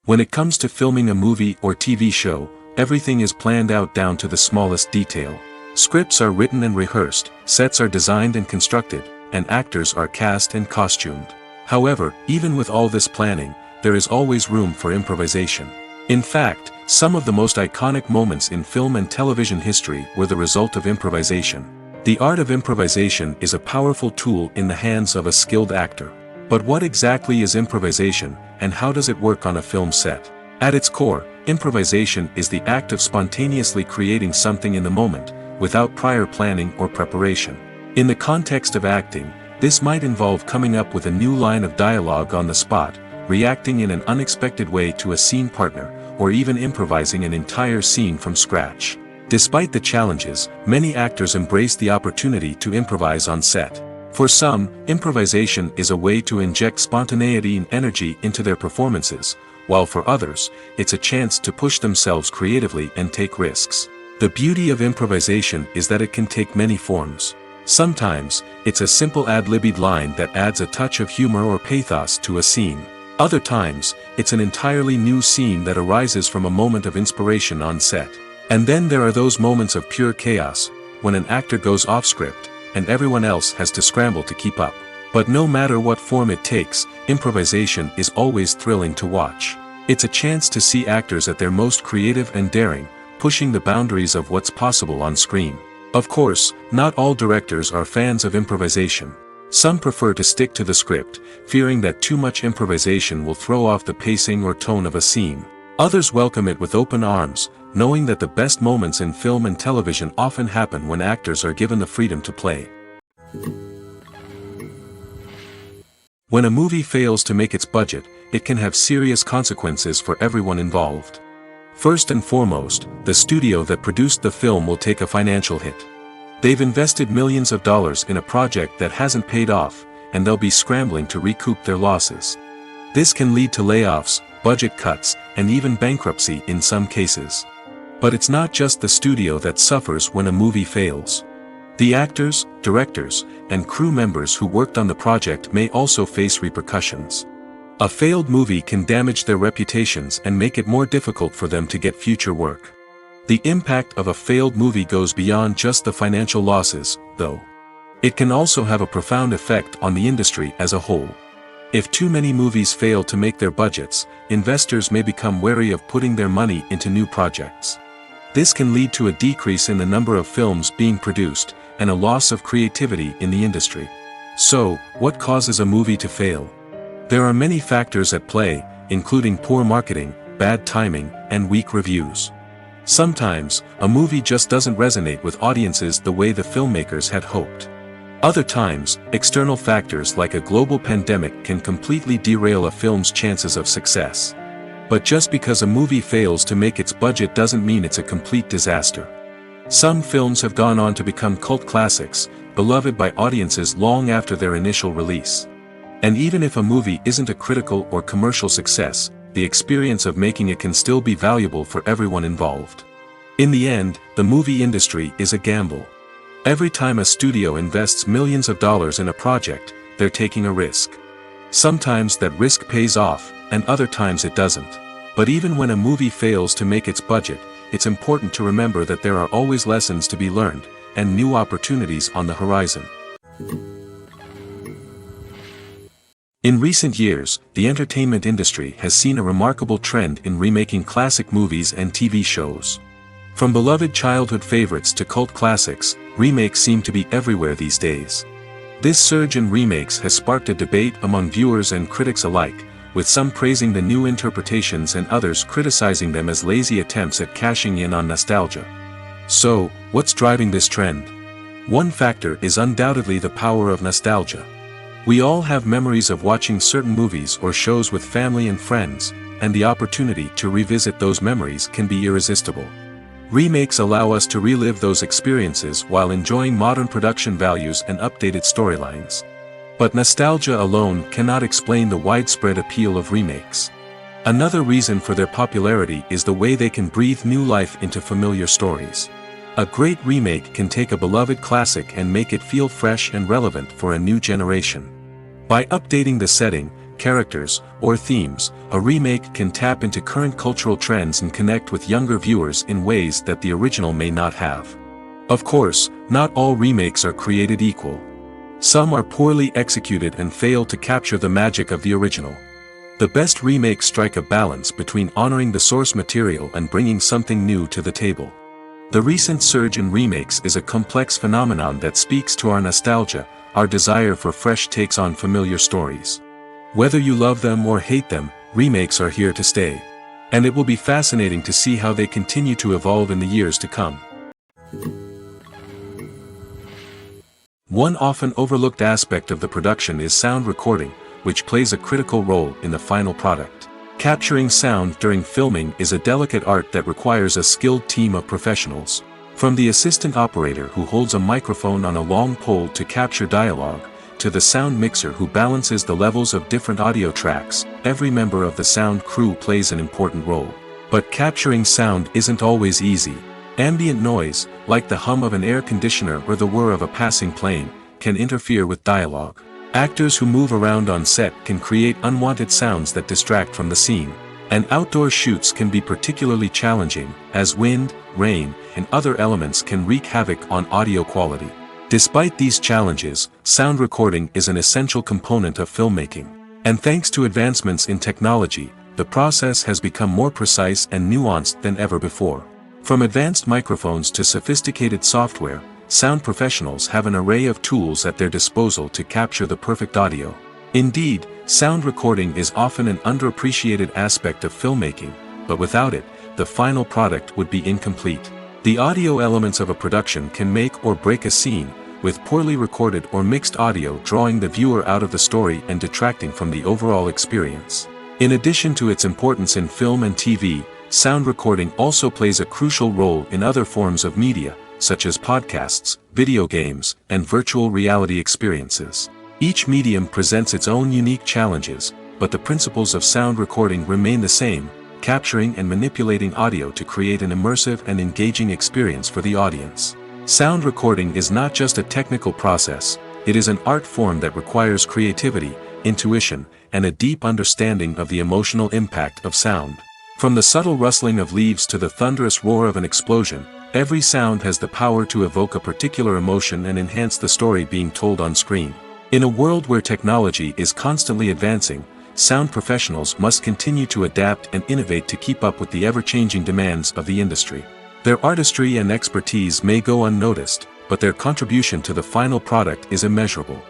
When it comes to filming a movie or TV show, everything is planned out down to the smallest detail. Scripts are written and rehearsed, sets are designed and constructed, and actors are cast and costumed. However, even with all this planning, there is always room for improvisation. In fact, some of the most iconic moments in film and television history were the result of improvisation. The art of improvisation is a powerful tool in the hands of a skilled actor. But what exactly is improvisation, and how does it work on a film set? At its core, improvisation is the act of spontaneously creating something in the moment, without prior planning or preparation. In the context of acting, this might involve coming up with a new line of dialogue on the spot, reacting in an unexpected way to a scene partner, or even improvising an entire scene from scratch. Despite the challenges, many actors embrace the opportunity to improvise on set. For some, improvisation is a way to inject spontaneity and energy into their performances, while for others, it's a chance to push themselves creatively and take risks. The beauty of improvisation is that it can take many forms. Sometimes, it's a simple ad-libbed line that adds a touch of humor or pathos to a scene. Other times, it's an entirely new scene that arises from a moment of inspiration on set. And then there are those moments of pure chaos, when an actor goes off script, and everyone else has to scramble to keep up. But no matter what form it takes, improvisation is always thrilling to watch. It's a chance to see actors at their most creative and daring, pushing the boundaries of what's possible on screen. Of course, not all directors are fans of improvisation. Some prefer to stick to the script, fearing that too much improvisation will throw off the pacing or tone of a scene. Others welcome it with open arms, knowing that the best moments in film and television often happen when actors are given the freedom to play. When a movie fails to make its budget, it can have serious consequences for everyone involved. First and foremost, the studio that produced the film will take a financial hit. They've invested millions of dollars in a project that hasn't paid off, and they'll be scrambling to recoup their losses. This can lead to layoffs, budget cuts, and even bankruptcy in some cases. But it's not just the studio that suffers when a movie fails. The actors, directors, and crew members who worked on the project may also face repercussions. A failed movie can damage their reputations and make it more difficult for them to get future work. The impact of a failed movie goes beyond just the financial losses, though. It can also have a profound effect on the industry as a whole. If too many movies fail to make their budgets, investors may become wary of putting their money into new projects. This can lead to a decrease in the number of films being produced, and a loss of creativity in the industry. So, what causes a movie to fail? There are many factors at play, including poor marketing, bad timing, and weak reviews. Sometimes, a movie just doesn't resonate with audiences the way the filmmakers had hoped. Other times, external factors like a global pandemic can completely derail a film's chances of success. But just because a movie fails to make its budget doesn't mean it's a complete disaster. Some films have gone on to become cult classics, beloved by audiences long after their initial release. And even if a movie isn't a critical or commercial success, the experience of making it can still be valuable for everyone involved. In the end, the movie industry is a gamble. Every time a studio invests millions of dollars in a project, they're taking a risk. Sometimes that risk pays off, and other times it doesn't. But even when a movie fails to make its budget, it's important to remember that there are always lessons to be learned, and new opportunities on the horizon. In recent years, the entertainment industry has seen a remarkable trend in remaking classic movies and TV shows. From beloved childhood favorites to cult classics, remakes seem to be everywhere these days. This surge in remakes has sparked a debate among viewers and critics alike, with some praising the new interpretations and others criticizing them as lazy attempts at cashing in on nostalgia. So, what's driving this trend? One factor is undoubtedly the power of nostalgia. We all have memories of watching certain movies or shows with family and friends, and the opportunity to revisit those memories can be irresistible. Remakes allow us to relive those experiences while enjoying modern production values and updated storylines. But nostalgia alone cannot explain the widespread appeal of remakes. Another reason for their popularity is the way they can breathe new life into familiar stories. A great remake can take a beloved classic and make it feel fresh and relevant for a new generation. By updating the setting, characters, or themes, a remake can tap into current cultural trends and connect with younger viewers in ways that the original may not have. Of course, not all remakes are created equal. Some are poorly executed and fail to capture the magic of the original. The best remakes strike a balance between honoring the source material and bringing something new to the table. The recent surge in remakes is a complex phenomenon that speaks to our nostalgia, our desire for fresh takes on familiar stories. Whether you love them or hate them, remakes are here to stay. And it will be fascinating to see how they continue to evolve in the years to come. One often overlooked aspect of the production is sound recording, which plays a critical role in the final product. Capturing sound during filming is a delicate art that requires a skilled team of professionals. From the assistant operator who holds a microphone on a long pole to capture dialogue, to the sound mixer who balances the levels of different audio tracks, every member of the sound crew plays an important role. But capturing sound isn't always easy. Ambient noise, like the hum of an air conditioner or the whir of a passing plane, can interfere with dialogue. Actors who move around on set can create unwanted sounds that distract from the scene. And outdoor shoots can be particularly challenging, as wind, rain, and other elements can wreak havoc on audio quality. Despite these challenges, sound recording is an essential component of filmmaking. And thanks to advancements in technology, the process has become more precise and nuanced than ever before. From advanced microphones to sophisticated software, sound professionals have an array of tools at their disposal to capture the perfect audio. Indeed, sound recording is often an underappreciated aspect of filmmaking, but without it, the final product would be incomplete. The audio elements of a production can make or break a scene, with poorly recorded or mixed audio drawing the viewer out of the story and detracting from the overall experience. In addition to its importance in film and TV, sound recording also plays a crucial role in other forms of media, such as podcasts, video games, and virtual reality experiences. Each medium presents its own unique challenges, but the principles of sound recording remain the same, capturing and manipulating audio to create an immersive and engaging experience for the audience. Sound recording is not just a technical process, it is an art form that requires creativity, intuition, and a deep understanding of the emotional impact of sound. From the subtle rustling of leaves to the thunderous roar of an explosion, every sound has the power to evoke a particular emotion and enhance the story being told on screen. In a world where technology is constantly advancing, sound professionals must continue to adapt and innovate to keep up with the ever-changing demands of the industry. Their artistry and expertise may go unnoticed, but their contribution to the final product is immeasurable.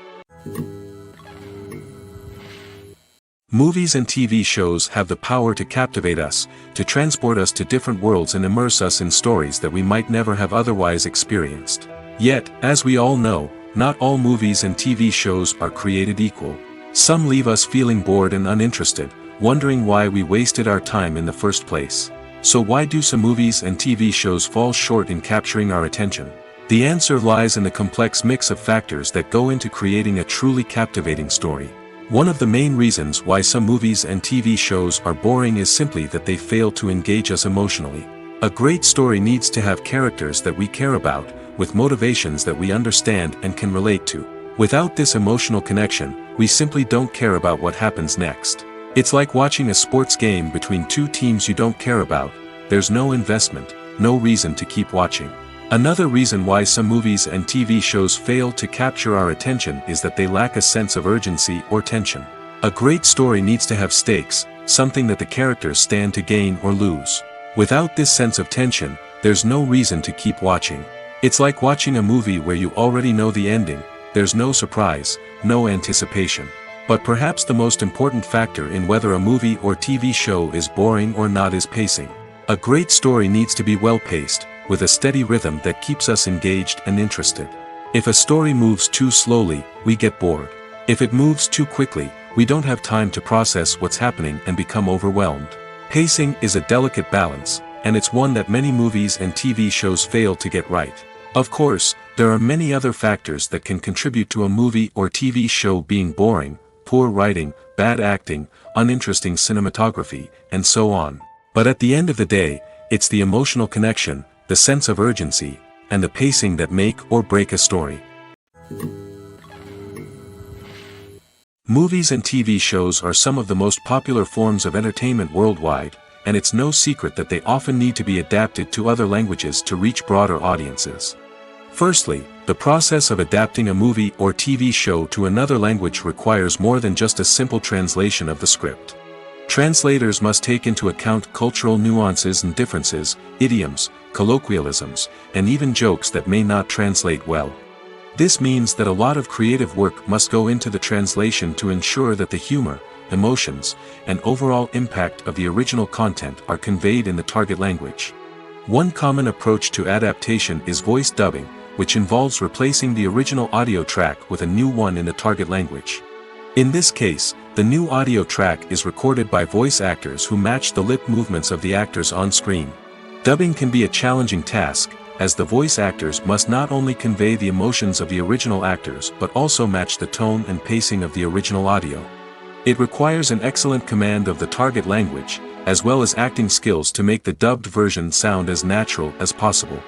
Movies and TV shows have the power to captivate us, to transport us to different worlds and immerse us in stories that we might never have otherwise experienced. Yet, as we all know, not all movies and TV shows are created equal. Some leave us feeling bored and uninterested, wondering why we wasted our time in the first place. So why do some movies and TV shows fall short in capturing our attention? The answer lies in the complex mix of factors that go into creating a truly captivating story. One of the main reasons why some movies and TV shows are boring is simply that they fail to engage us emotionally. A great story needs to have characters that we care about, with motivations that we understand and can relate to. Without this emotional connection, we simply don't care about what happens next. It's like watching a sports game between two teams you don't care about. There's no investment, no reason to keep watching. Another reason why some movies and TV shows fail to capture our attention is that they lack a sense of urgency or tension. A great story needs to have stakes, something that the characters stand to gain or lose. Without this sense of tension, there's no reason to keep watching. It's like watching a movie where you already know the ending. There's no surprise, no anticipation. But perhaps the most important factor in whether a movie or TV show is boring or not is pacing. A great story needs to be well-paced, with a steady rhythm that keeps us engaged and interested. If a story moves too slowly, we get bored. If it moves too quickly, we don't have time to process what's happening and become overwhelmed. Pacing is a delicate balance, and it's one that many movies and TV shows fail to get right. Of course, there are many other factors that can contribute to a movie or TV show being boring: poor writing, bad acting, uninteresting cinematography, and so on. But at the end of the day, it's the emotional connection, the sense of urgency, and the pacing that make or break a story. Movies and TV shows are some of the most popular forms of entertainment worldwide, and it's no secret that they often need to be adapted to other languages to reach broader audiences. Firstly, the process of adapting a movie or TV show to another language requires more than just a simple translation of the script. Translators must take into account cultural nuances and differences, idioms, colloquialisms, and even jokes that may not translate well. This means that a lot of creative work must go into the translation to ensure that the humor, emotions, and overall impact of the original content are conveyed in the target language. One common approach to adaptation is voice dubbing, which involves replacing the original audio track with a new one in the target language. In this case, the new audio track is recorded by voice actors who match the lip movements of the actors on screen. Dubbing can be a challenging task, as the voice actors must not only convey the emotions of the original actors but also match the tone and pacing of the original audio. It requires an excellent command of the target language, as well as acting skills to make the dubbed version sound as natural as possible.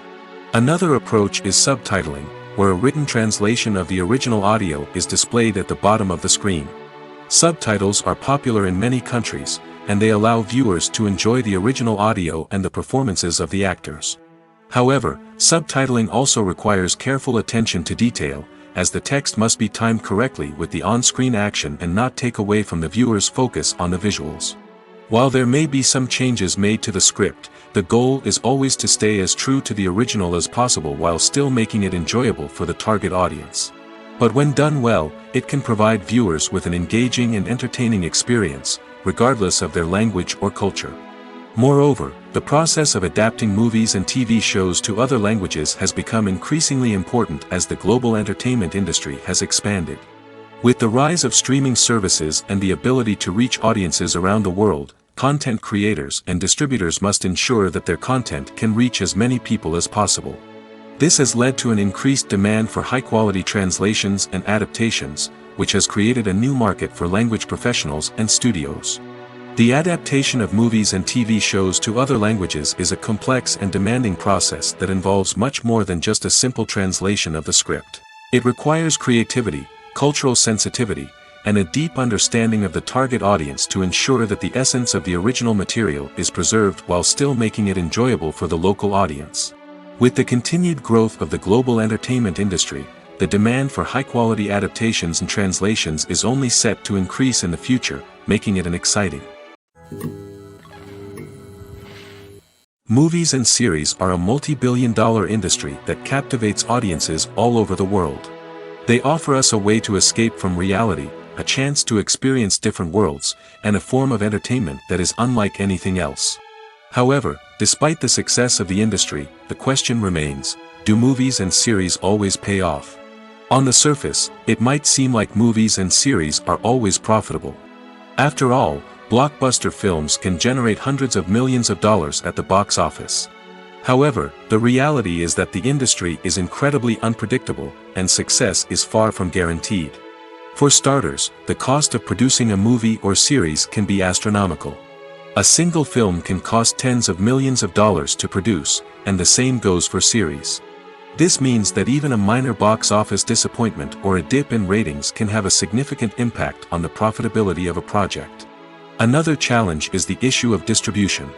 Another approach is subtitling, where a written translation of the original audio is displayed at the bottom of the screen. Subtitles are popular in many countries, and they allow viewers to enjoy the original audio and the performances of the actors. However, subtitling also requires careful attention to detail, as the text must be timed correctly with the on-screen action and not take away from the viewer's focus on the visuals. While there may be some changes made to the script, the goal is always to stay as true to the original as possible while still making it enjoyable for the target audience. But when done well, it can provide viewers with an engaging and entertaining experience, regardless of their language or culture. Moreover, the process of adapting movies and TV shows to other languages has become increasingly important as the global entertainment industry has expanded. With the rise of streaming services and the ability to reach audiences around the world, content creators and distributors must ensure that their content can reach as many people as possible. This has led to an increased demand for high-quality translations and adaptations, which has created a new market for language professionals and studios. The adaptation of movies and TV shows to other languages is a complex and demanding process that involves much more than just a simple translation of the script. It requires creativity, cultural sensitivity, and a deep understanding of the target audience to ensure that the essence of the original material is preserved while still making it enjoyable for the local audience. With the continued growth of the global entertainment industry, the demand for high-quality adaptations and translations is only set to increase in the future, making it an exciting. Movies and series are a multi-billion-dollar industry that captivates audiences all over the world. They offer us a way to escape from reality, a chance to experience different worlds, and a form of entertainment that is unlike anything else. However, despite the success of the industry, the question remains, do movies and series always pay off? On the surface, it might seem like movies and series are always profitable. After all, blockbuster films can generate hundreds of millions of dollars at the box office. However, the reality is that the industry is incredibly unpredictable, and success is far from guaranteed. For starters, the cost of producing a movie or series can be astronomical. A single film can cost tens of millions of dollars to produce, and the same goes for series. This means that even a minor box office disappointment or a dip in ratings can have a significant impact on the profitability of a project. Another challenge is the issue of distribution.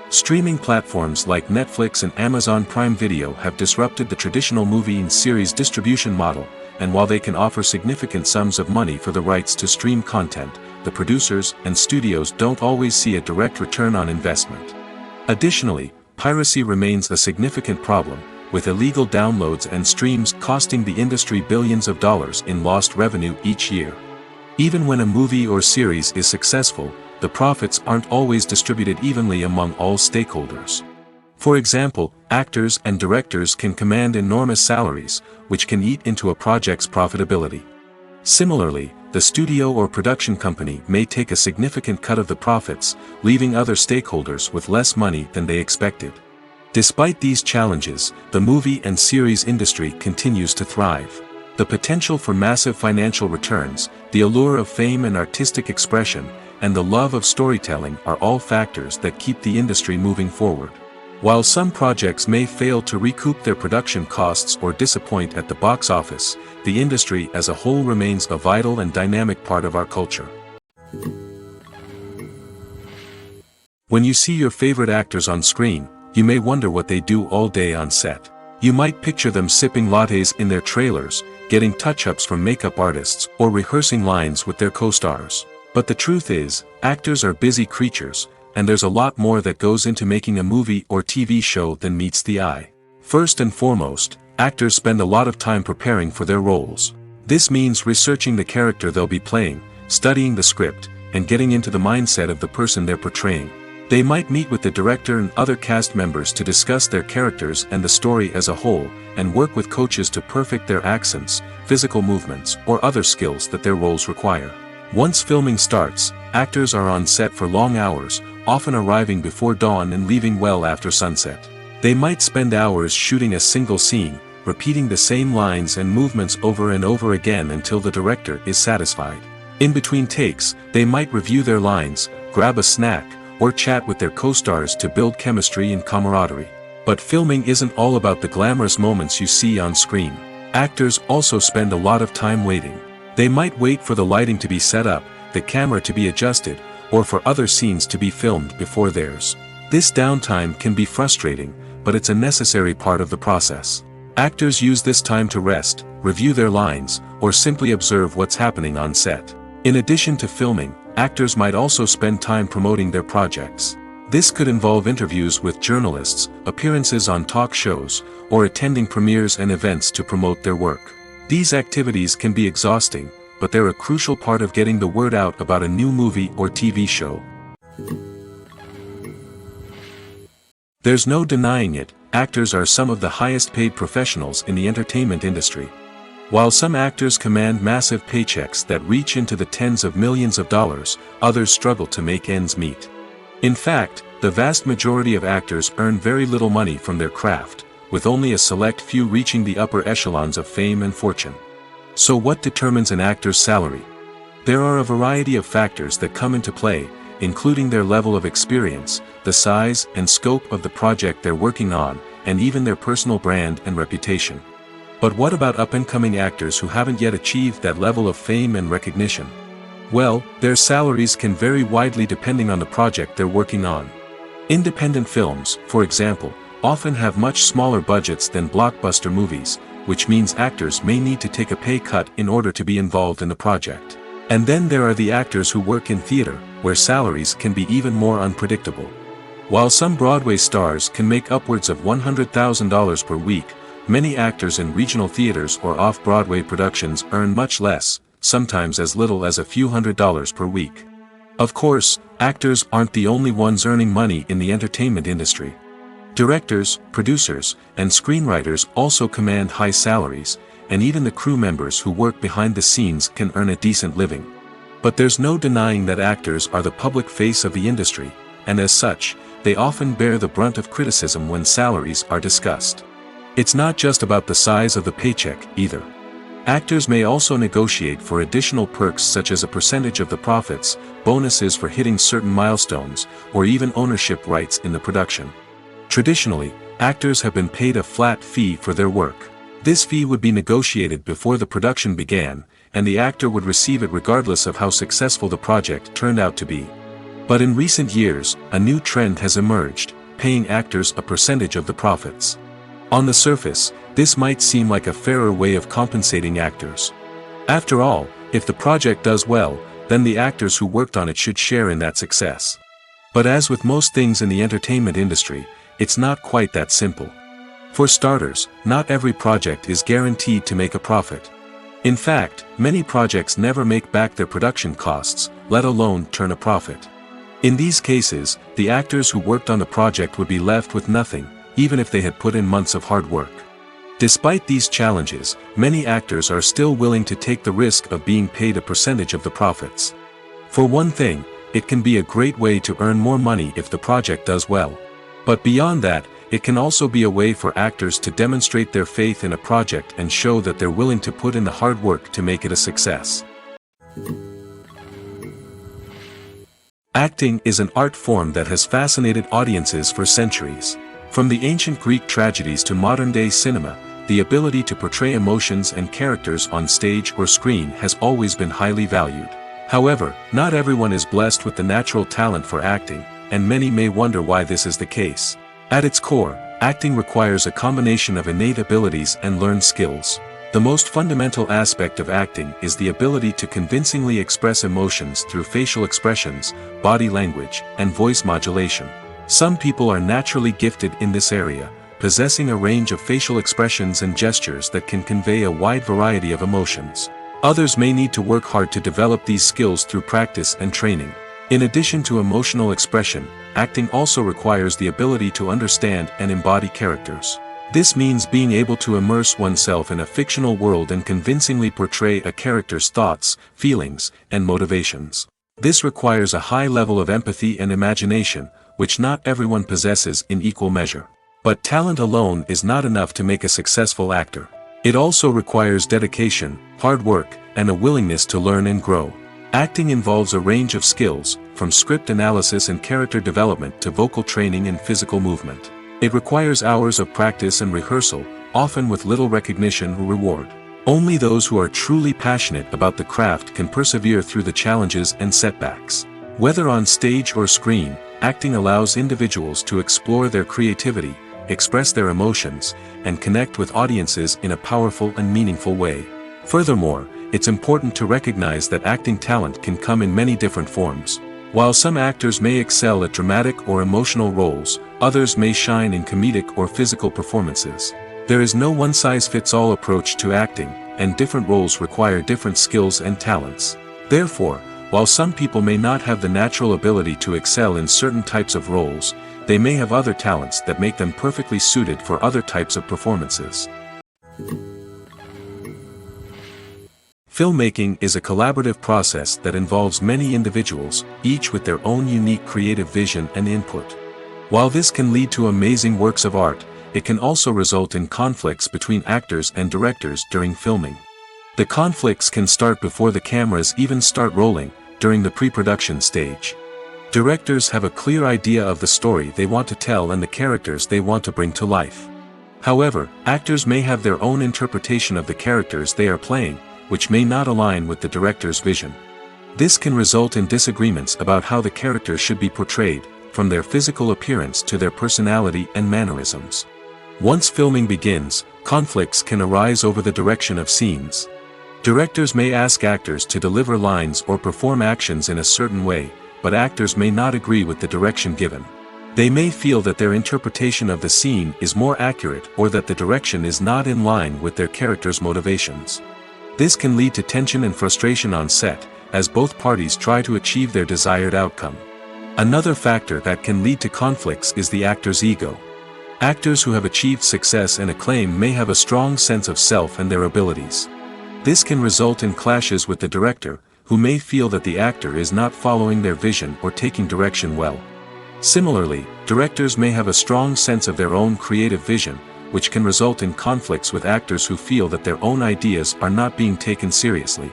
Streaming platforms like Netflix and Amazon Prime Video have disrupted the traditional movie and series distribution model, and while they can offer significant sums of money for the rights to stream content, the producers and studios don't always see a direct return on investment. Additionally, piracy remains a significant problem, with illegal downloads and streams costing the industry billions of dollars in lost revenue each year. Even when a movie or series is successful, the profits aren't always distributed evenly among all stakeholders. For example, actors and directors can command enormous salaries, which can eat into a project's profitability. Similarly, the studio or production company may take a significant cut of the profits, leaving other stakeholders with less money than they expected. Despite these challenges, the movie and series industry continues to thrive. The potential for massive financial returns, the allure of fame and artistic expression, and the love of storytelling are all factors that keep the industry moving forward. While some projects may fail to recoup their production costs or disappoint at the box office, the industry as a whole remains a vital and dynamic part of our culture. When you see your favorite actors on screen, you may wonder what they do all day on set. You might picture them sipping lattes in their trailers, getting touch-ups from makeup artists, or rehearsing lines with their co-stars. But the truth is, actors are busy creatures, and there's a lot more that goes into making a movie or TV show than meets the eye. First and foremost, actors spend a lot of time preparing for their roles. This means researching the character they'll be playing, studying the script, and getting into the mindset of the person they're portraying. They might meet with the director and other cast members to discuss their characters and the story as a whole, and work with coaches to perfect their accents, physical movements, or other skills that their roles require. Once filming starts, actors are on set for long hours, often arriving before dawn and leaving well after sunset. They might spend hours shooting a single scene, repeating the same lines and movements over and over again until the director is satisfied. In between takes, they might review their lines, grab a snack, or chat with their co-stars to build chemistry and camaraderie. But filming isn't all about the glamorous moments you see on screen. Actors also spend a lot of time waiting. They might wait for the lighting to be set up, the camera to be adjusted, or for other scenes to be filmed before theirs. This downtime can be frustrating, but it's a necessary part of the process. Actors use this time to rest, review their lines, or simply observe what's happening on set. In addition to filming, actors might also spend time promoting their projects. This could involve interviews with journalists, appearances on talk shows, or attending premieres and events to promote their work. These activities can be exhausting, but they're a crucial part of getting the word out about a new movie or TV show. There's no denying it, actors are some of the highest paid professionals in the entertainment industry. While some actors command massive paychecks that reach into the tens of millions of dollars, others struggle to make ends meet. In fact, the vast majority of actors earn very little money from their craft, with only a select few reaching the upper echelons of fame and fortune. So what determines an actor's salary? There are a variety of factors that come into play, including their level of experience, the size and scope of the project they're working on, and even their personal brand and reputation. But what about up-and-coming actors who haven't yet achieved that level of fame and recognition? Well, their salaries can vary widely depending on the project they're working on. Independent films, for example, often have much smaller budgets than blockbuster movies, which means actors may need to take a pay cut in order to be involved in the project. And then there are the actors who work in theater, where salaries can be even more unpredictable. While some Broadway stars can make upwards of $100,000 per week, many actors in regional theaters or off-Broadway productions earn much less, sometimes as little as a few $100s per week. Of course, actors aren't the only ones earning money in the entertainment industry. Directors, producers, and screenwriters also command high salaries, and even the crew members who work behind the scenes can earn a decent living. But there's no denying that actors are the public face of the industry, and as such, they often bear the brunt of criticism when salaries are discussed. It's not just about the size of the paycheck, either. Actors may also negotiate for additional perks such as a percentage of the profits, bonuses for hitting certain milestones, or even ownership rights in the production. Traditionally, actors have been paid a flat fee for their work. This fee would be negotiated before the production began, and the actor would receive it regardless of how successful the project turned out to be. But in recent years, a new trend has emerged, paying actors a percentage of the profits. On the surface, this might seem like a fairer way of compensating actors. After all, if the project does well, then the actors who worked on it should share in that success. But as with most things in the entertainment industry, it's not quite that simple. For starters, not every project is guaranteed to make a profit. In fact, many projects never make back their production costs, let alone turn a profit. In these cases, the actors who worked on the project would be left with nothing, even if they had put in months of hard work. Despite these challenges, many actors are still willing to take the risk of being paid a percentage of the profits. For one thing, it can be a great way to earn more money if the project does well. But beyond that, it can also be a way for actors to demonstrate their faith in a project and show that they're willing to put in the hard work to make it a success. Acting is an art form that has fascinated audiences for centuries. From the ancient Greek tragedies to modern-day cinema, the ability to portray emotions and characters on stage or screen has always been highly valued. However, not everyone is blessed with the natural talent for acting, and many may wonder why this is the case. At its core, acting requires a combination of innate abilities and learned skills. The most fundamental aspect of acting is the ability to convincingly express emotions through facial expressions, body language, and voice modulation. Some people are naturally gifted in this area, possessing a range of facial expressions and gestures that can convey a wide variety of emotions. Others may need to work hard to develop these skills through practice and training. In addition to emotional expression, acting also requires the ability to understand and embody characters. This means being able to immerse oneself in a fictional world and convincingly portray a character's thoughts, feelings, and motivations. This requires a high level of empathy and imagination, which not everyone possesses in equal measure. But talent alone is not enough to make a successful actor. It also requires dedication, hard work, and a willingness to learn and grow. Acting involves a range of skills, from script analysis and character development to vocal training and physical movement. It requires hours of practice and rehearsal, often with little recognition or reward. Only those who are truly passionate about the craft can persevere through the challenges and setbacks. Whether on stage or screen, acting allows individuals to explore their creativity, express their emotions, and connect with audiences in a powerful and meaningful way. Furthermore, it's important to recognize that acting talent can come in many different forms. While some actors may excel at dramatic or emotional roles, others may shine in comedic or physical performances. There is no one-size-fits-all approach to acting, and different roles require different skills and talents. Therefore, while some people may not have the natural ability to excel in certain types of roles, they may have other talents that make them perfectly suited for other types of performances. Filmmaking is a collaborative process that involves many individuals, each with their own unique creative vision and input. While this can lead to amazing works of art, it can also result in conflicts between actors and directors during filming. The conflicts can start before the cameras even start rolling, during the pre-production stage. Directors have a clear idea of the story they want to tell and the characters they want to bring to life. However, actors may have their own interpretation of the characters they are playing, which may not align with the director's vision. This can result in disagreements about how the characters should be portrayed, from their physical appearance to their personality and mannerisms. Once filming begins, conflicts can arise over the direction of scenes. Directors may ask actors to deliver lines or perform actions in a certain way, but actors may not agree with the direction given. They may feel that their interpretation of the scene is more accurate or that the direction is not in line with their character's motivations. This can lead to tension and frustration on set, as both parties try to achieve their desired outcome. Another factor that can lead to conflicts is the actor's ego. Actors who have achieved success and acclaim may have a strong sense of self and their abilities. This can result in clashes with the director, who may feel that the actor is not following their vision or taking direction well. Similarly, directors may have a strong sense of their own creative vision, which can result in conflicts with actors who feel that their own ideas are not being taken seriously.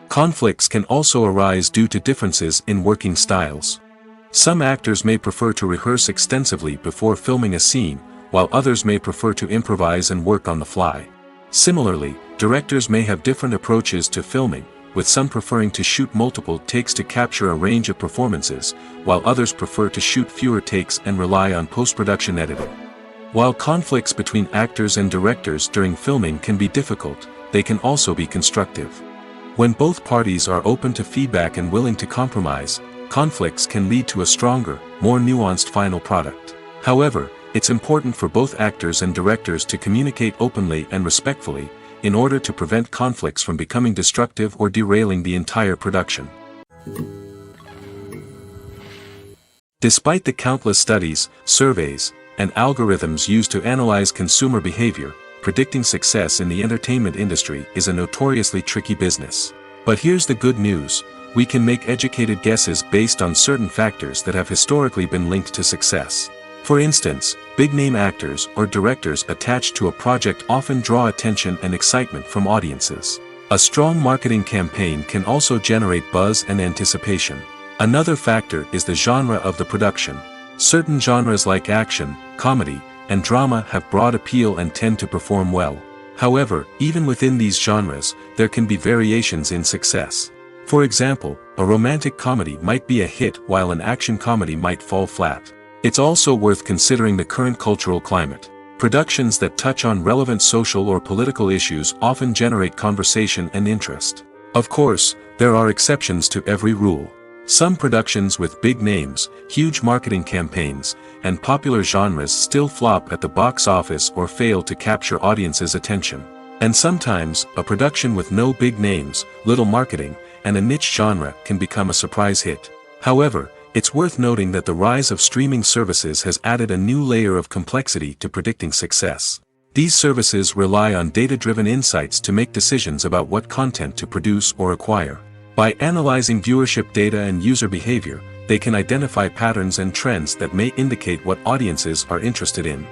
Conflicts can also arise due to differences in working styles. Some actors may prefer to rehearse extensively before filming a scene, while others may prefer to improvise and work on the fly. Similarly, directors may have different approaches to filming, with some preferring to shoot multiple takes to capture a range of performances, while others prefer to shoot fewer takes and rely on post-production editing. While conflicts between actors and directors during filming can be difficult, they can also be constructive. When both parties are open to feedback and willing to compromise, conflicts can lead to a stronger, more nuanced final product. However, it's important for both actors and directors to communicate openly and respectfully, in order to prevent conflicts from becoming destructive or derailing the entire production. Despite the countless studies, surveys, and algorithms used to analyze consumer behavior, predicting success in the entertainment industry is a notoriously tricky business. But here's the good news: we can make educated guesses based on certain factors that have historically been linked to success. For instance, big-name actors or directors attached to a project often draw attention and excitement from audiences. A strong marketing campaign can also generate buzz and anticipation. Another factor is the genre of the production. Certain genres like action, comedy, and drama have broad appeal and tend to perform well. However, even within these genres, there can be variations in success. For example, a romantic comedy might be a hit while an action comedy might fall flat. It's also worth considering the current cultural climate. Productions that touch on relevant social or political issues often generate conversation and interest. Of course, there are exceptions to every rule. Some productions with big names, huge marketing campaigns, and popular genres still flop at the box office or fail to capture audiences' attention. And sometimes, a production with no big names, little marketing, and a niche genre can become a surprise hit. However, it's worth noting that the rise of streaming services has added a new layer of complexity to predicting success. These services rely on data-driven insights to make decisions about what content to produce or acquire. By analyzing viewership data and user behavior, they can identify patterns and trends that may indicate what audiences are interested in.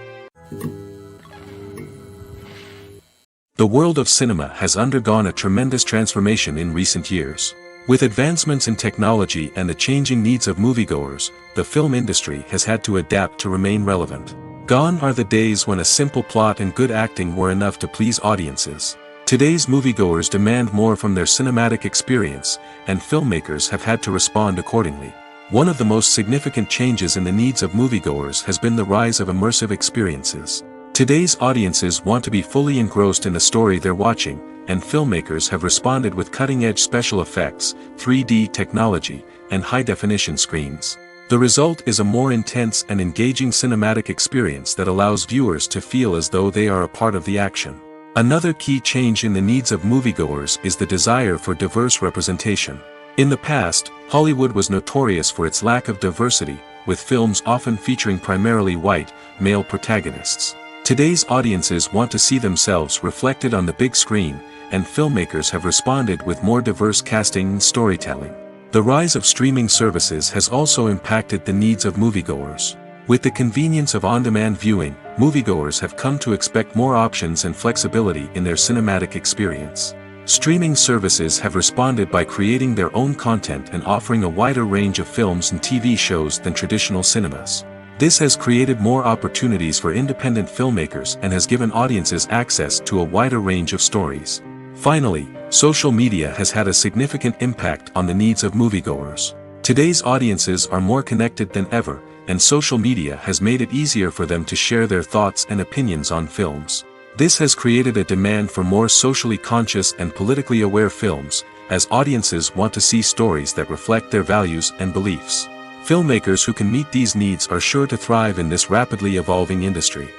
The world of cinema has undergone a tremendous transformation in recent years. With advancements in technology and the changing needs of moviegoers, the film industry has had to adapt to remain relevant. Gone are the days when a simple plot and good acting were enough to please audiences. Today's moviegoers demand more from their cinematic experience, and filmmakers have had to respond accordingly. One of the most significant changes in the needs of moviegoers has been the rise of immersive experiences. Today's audiences want to be fully engrossed in the story they're watching, and filmmakers have responded with cutting-edge special effects, 3D technology, and high-definition screens. The result is a more intense and engaging cinematic experience that allows viewers to feel as though they are a part of the action. Another key change in the needs of moviegoers is the desire for diverse representation. In the past, Hollywood was notorious for its lack of diversity, with films often featuring primarily white, male protagonists. Today's audiences want to see themselves reflected on the big screen, and filmmakers have responded with more diverse casting and storytelling. The rise of streaming services has also impacted the needs of moviegoers. With the convenience of on-demand viewing, moviegoers have come to expect more options and flexibility in their cinematic experience. Streaming services have responded by creating their own content and offering a wider range of films and TV shows than traditional cinemas. This has created more opportunities for independent filmmakers and has given audiences access to a wider range of stories. Finally, social media has had a significant impact on the needs of moviegoers. Today's audiences are more connected than ever, and social media has made it easier for them to share their thoughts and opinions on films. This has created a demand for more socially conscious and politically aware films, as audiences want to see stories that reflect their values and beliefs. Filmmakers who can meet these needs are sure to thrive in this rapidly evolving industry.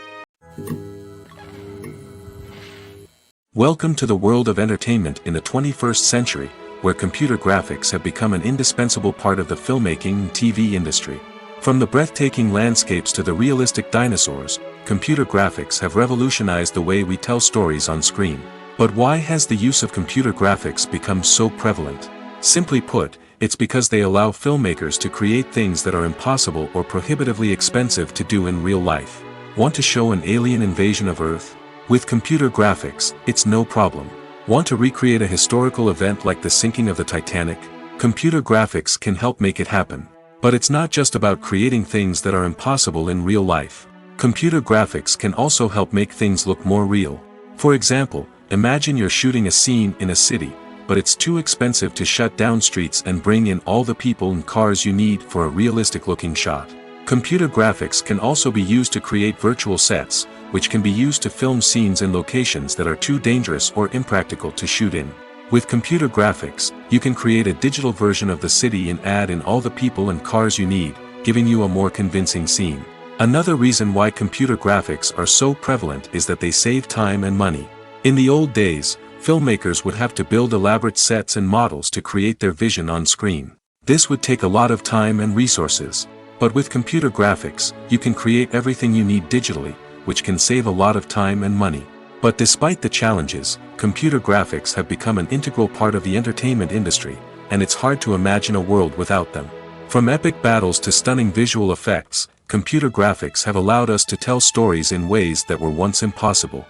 Welcome to the world of entertainment in the 21st century, where computer graphics have become an indispensable part of the filmmaking and TV industry. From the breathtaking landscapes to the realistic dinosaurs, computer graphics have revolutionized the way we tell stories on screen. But why has the use of computer graphics become so prevalent? Simply put, it's because they allow filmmakers to create things that are impossible or prohibitively expensive to do in real life. Want to show an alien invasion of Earth? With computer graphics, it's no problem. Want to recreate a historical event like the sinking of the Titanic? Computer graphics can help make it happen. But it's not just about creating things that are impossible in real life. Computer graphics can also help make things look more real. For example, imagine you're shooting a scene in a city, but it's too expensive to shut down streets and bring in all the people and cars you need for a realistic-looking shot. Computer graphics can also be used to create virtual sets, which can be used to film scenes in locations that are too dangerous or impractical to shoot in. With computer graphics, you can create a digital version of the city and add in all the people and cars you need, giving you a more convincing scene. Another reason why computer graphics are so prevalent is that they save time and money. In the old days, filmmakers would have to build elaborate sets and models to create their vision on screen. This would take a lot of time and resources. But with computer graphics, you can create everything you need digitally, which can save a lot of time and money. But despite the challenges, computer graphics have become an integral part of the entertainment industry, and it's hard to imagine a world without them. From epic battles to stunning visual effects, computer graphics have allowed us to tell stories in ways that were once impossible.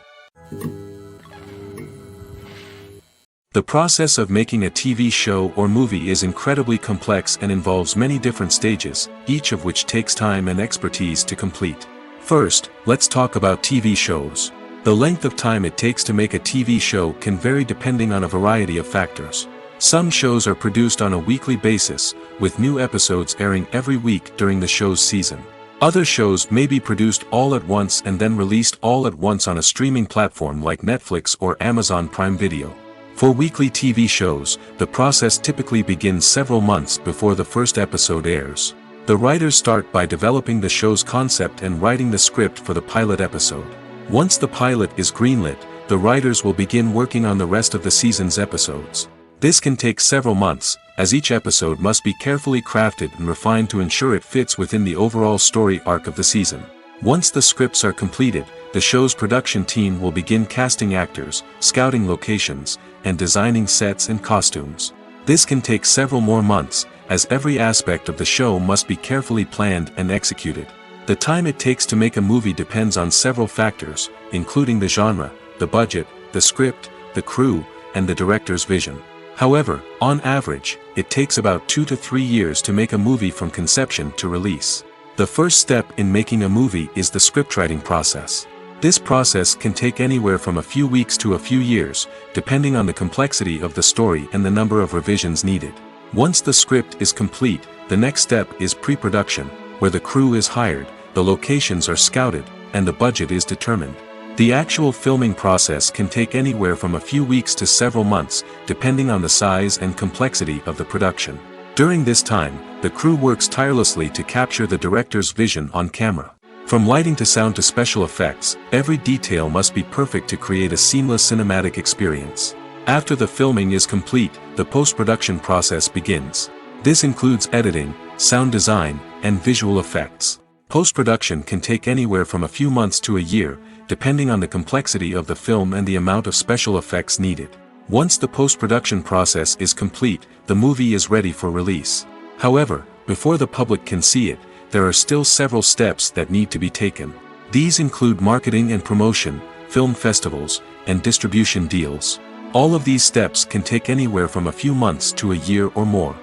The process of making a TV show or movie is incredibly complex and involves many different stages, each of which takes time and expertise to complete. First, let's talk about TV shows. The length of time it takes to make a TV show can vary depending on a variety of factors. Some shows are produced on a weekly basis, with new episodes airing every week during the show's season. Other shows may be produced all at once and then released all at once on a streaming platform like Netflix or Amazon Prime Video. For weekly TV shows, the process typically begins several months before the first episode airs. The writers start by developing the show's concept and writing the script for the pilot episode. Once the pilot is greenlit, the writers will begin working on the rest of the season's episodes. This can take several months, as each episode must be carefully crafted and refined to ensure it fits within the overall story arc of the season. Once the scripts are completed, the show's production team will begin casting actors, scouting locations, and designing sets and costumes. This can take several more months, as every aspect of the show must be carefully planned and executed. The time it takes to make a movie depends on several factors, including the genre, the budget, the script, the crew, and the director's vision. However, on average, it takes about 2 to 3 years to make a movie from conception to release. The first step in making a movie is the scriptwriting process. This process can take anywhere from a few weeks to a few years, depending on the complexity of the story and the number of revisions needed. Once the script is complete, the next step is pre-production, where the crew is hired, the locations are scouted, and the budget is determined. The actual filming process can take anywhere from a few weeks to several months, depending on the size and complexity of the production. During this time, the crew works tirelessly to capture the director's vision on camera. From lighting to sound to special effects, every detail must be perfect to create a seamless cinematic experience. After the filming is complete, the post-production process begins. This includes editing, sound design, and visual effects. Post-production can take anywhere from a few months to a year, depending on the complexity of the film and the amount of special effects needed. Once the post-production process is complete, the movie is ready for release. However, before the public can see it, there are still several steps that need to be taken. These include marketing and promotion, film festivals, and distribution deals. All of these steps can take anywhere from a few months to a year or more.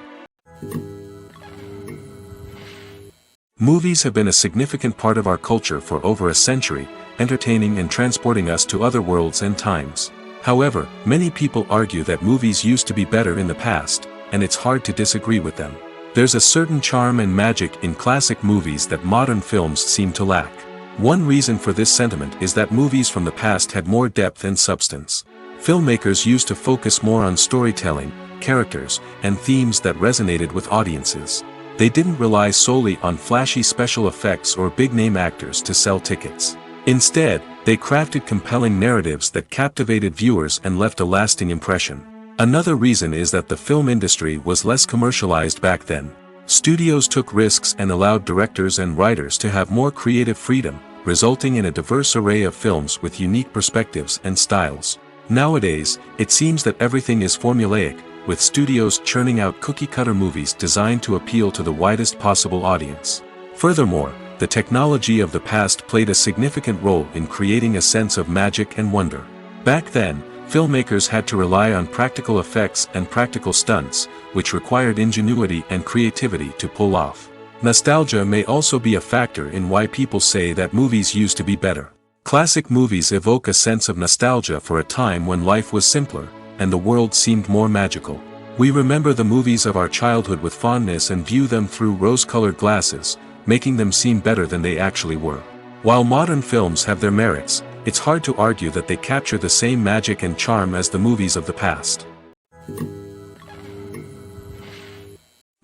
Movies have been a significant part of our culture for over a century, entertaining and transporting us to other worlds and times. However, many people argue that movies used to be better in the past, and it's hard to disagree with them. There's a certain charm and magic in classic movies that modern films seem to lack. One reason for this sentiment is that movies from the past had more depth and substance. Filmmakers used to focus more on storytelling, characters, and themes that resonated with audiences. They didn't rely solely on flashy special effects or big-name actors to sell tickets. Instead, they crafted compelling narratives that captivated viewers and left a lasting impression. Another reason is that the film industry was less commercialized back then. Studios took risks and allowed directors and writers to have more creative freedom, resulting in a diverse array of films with unique perspectives and styles. Nowadays, it seems that everything is formulaic, with studios churning out cookie-cutter movies designed to appeal to the widest possible audience. Furthermore, the technology of the past played a significant role in creating a sense of magic and wonder. Back then, filmmakers had to rely on practical effects and practical stunts, which required ingenuity and creativity to pull off. Nostalgia may also be a factor in why people say that movies used to be better. Classic movies evoke a sense of nostalgia for a time when life was simpler, and the world seemed more magical. We remember the movies of our childhood with fondness and view them through rose-colored glasses, making them seem better than they actually were. While modern films have their merits, it's hard to argue that they capture the same magic and charm as the movies of the past.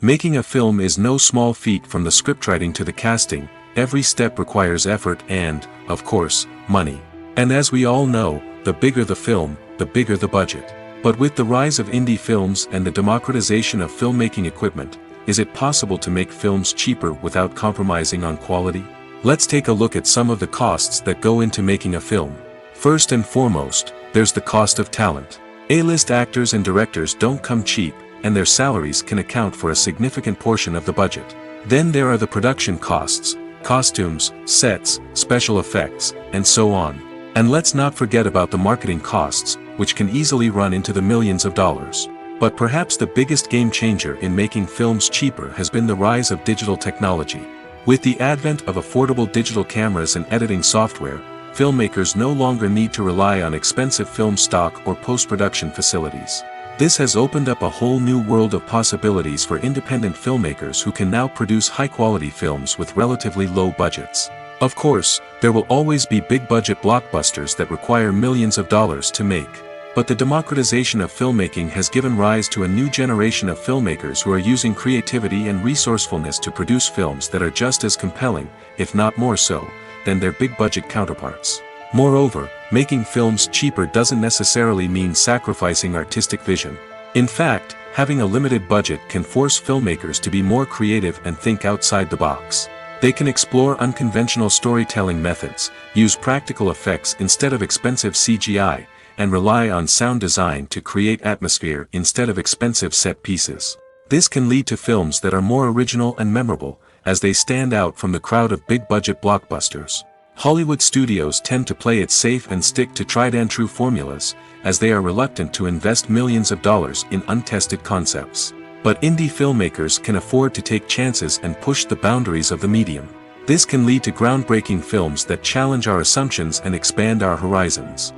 Making a film is no small feat. From the scriptwriting to the casting, every step requires effort and, of course, money. And as we all know, the bigger the film, the bigger the budget. But with the rise of indie films and the democratization of filmmaking equipment, is it possible to make films cheaper without compromising on quality? Let's take a look at some of the costs that go into making a film. First and foremost, there's the cost of talent. A-list actors and directors don't come cheap, and their salaries can account for a significant portion of the budget. Then there are the production costs, costumes, sets, special effects, and so on. And let's not forget about the marketing costs, which can easily run into the millions of dollars. But perhaps the biggest game changer in making films cheaper has been the rise of digital technology. With the advent of affordable digital cameras and editing software, filmmakers no longer need to rely on expensive film stock or post-production facilities. This has opened up a whole new world of possibilities for independent filmmakers who can now produce high-quality films with relatively low budgets. Of course, there will always be big-budget blockbusters that require millions of dollars to make. But the democratization of filmmaking has given rise to a new generation of filmmakers who are using creativity and resourcefulness to produce films that are just as compelling, if not more so, than their big-budget counterparts. Moreover, making films cheaper doesn't necessarily mean sacrificing artistic vision. In fact, having a limited budget can force filmmakers to be more creative and think outside the box. They can explore unconventional storytelling methods, use practical effects instead of expensive CGI, and rely on sound design to create atmosphere instead of expensive set pieces. This can lead to films that are more original and memorable, as they stand out from the crowd of big-budget blockbusters. Hollywood studios tend to play it safe and stick to tried-and-true formulas, as they are reluctant to invest millions of dollars in untested concepts. But indie filmmakers can afford to take chances and push the boundaries of the medium. This can lead to groundbreaking films that challenge our assumptions and expand our horizons.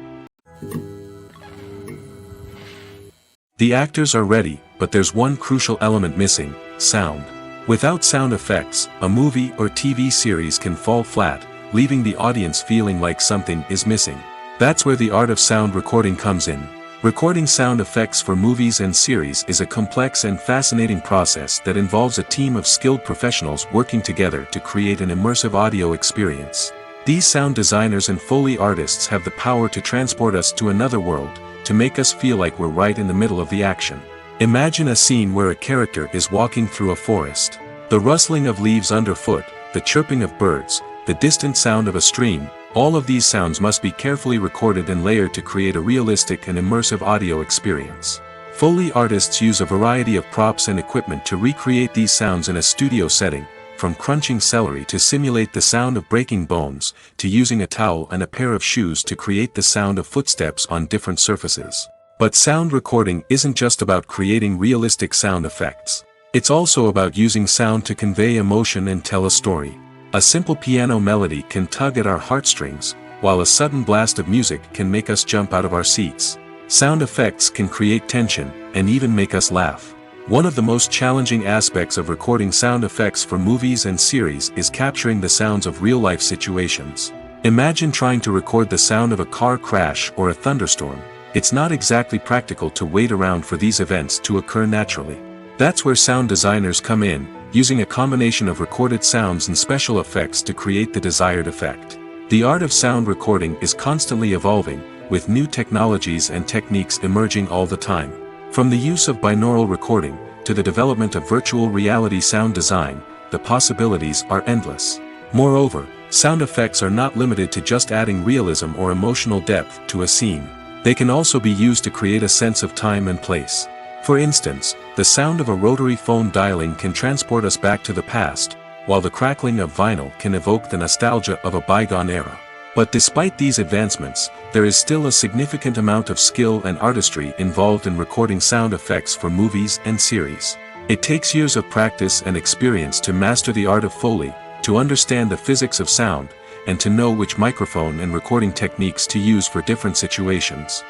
The actors are ready, but there's one crucial element missing: sound. Without sound effects, a movie or TV series can fall flat, leaving the audience feeling like something is missing. That's where the art of sound recording comes in. Recording sound effects for movies and series is a complex and fascinating process that involves a team of skilled professionals working together to create an immersive audio experience. These sound designers and Foley artists have the power to transport us to another world, to make us feel like we're right in the middle of the action. Imagine a scene where a character is walking through a forest. The rustling of leaves underfoot, the chirping of birds, the distant sound of a stream, all of these sounds must be carefully recorded and layered to create a realistic and immersive audio experience. Foley artists use a variety of props and equipment to recreate these sounds in a studio setting, from crunching celery to simulate the sound of breaking bones, to using a towel and a pair of shoes to create the sound of footsteps on different surfaces. But sound recording isn't just about creating realistic sound effects. It's also about using sound to convey emotion and tell a story. A simple piano melody can tug at our heartstrings, while a sudden blast of music can make us jump out of our seats. Sound effects can create tension, and even make us laugh. One of the most challenging aspects of recording sound effects for movies and series is capturing the sounds of real-life situations. Imagine trying to record the sound of a car crash or a thunderstorm. It's not exactly practical to wait around for these events to occur naturally. That's where sound designers come in, using a combination of recorded sounds and special effects to create the desired effect. The art of sound recording is constantly evolving, with new technologies and techniques emerging all the time. From the use of binaural recording, to the development of virtual reality sound design, the possibilities are endless. Moreover, sound effects are not limited to just adding realism or emotional depth to a scene. They can also be used to create a sense of time and place. For instance, the sound of a rotary phone dialing can transport us back to the past, while the crackling of vinyl can evoke the nostalgia of a bygone era. But despite these advancements, there is still a significant amount of skill and artistry involved in recording sound effects for movies and series. It takes years of practice and experience to master the art of Foley, to understand the physics of sound, and to know which microphone and recording techniques to use for different situations.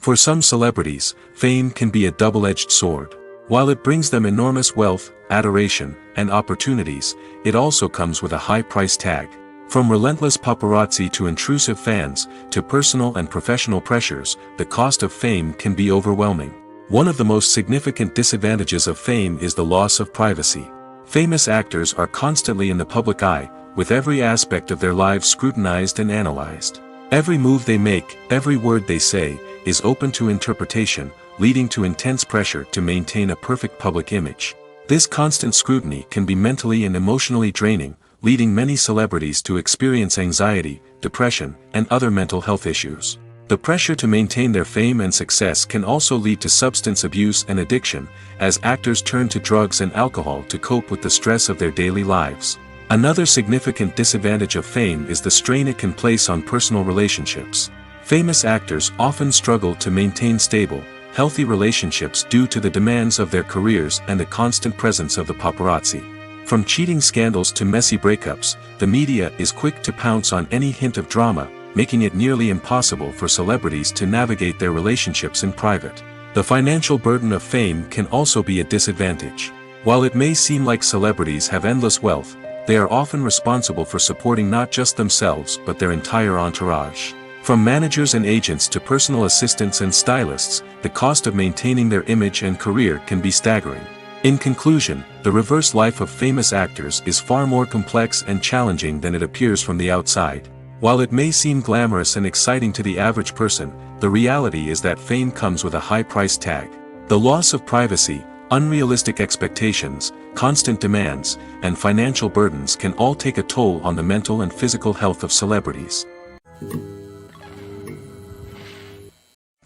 For some celebrities, fame can be a double-edged sword. While it brings them enormous wealth, adoration, and opportunities, it also comes with a high price tag. From relentless paparazzi to intrusive fans, to personal and professional pressures, the cost of fame can be overwhelming. One of the most significant disadvantages of fame is the loss of privacy. Famous actors are constantly in the public eye, with every aspect of their lives scrutinized and analyzed. Every move they make, every word they say, is open to interpretation, leading to intense pressure to maintain a perfect public image. This constant scrutiny can be mentally and emotionally draining, leading many celebrities to experience anxiety, depression, and other mental health issues. The pressure to maintain their fame and success can also lead to substance abuse and addiction, as actors turn to drugs and alcohol to cope with the stress of their daily lives. Another significant disadvantage of fame is the strain it can place on personal relationships. Famous actors often struggle to maintain stable, healthy relationships due to the demands of their careers and the constant presence of the paparazzi. From cheating scandals to messy breakups, the media is quick to pounce on any hint of drama, making it nearly impossible for celebrities to navigate their relationships in private. The financial burden of fame can also be a disadvantage. While it may seem like celebrities have endless wealth, they are often responsible for supporting not just themselves but their entire entourage. From managers and agents to personal assistants and stylists, the cost of maintaining their image and career can be staggering. In conclusion, the reverse life of famous actors is far more complex and challenging than it appears from the outside. While it may seem glamorous and exciting to the average person, the reality is that fame comes with a high price tag. The loss of privacy, unrealistic expectations, constant demands, and financial burdens can all take a toll on the mental and physical health of celebrities.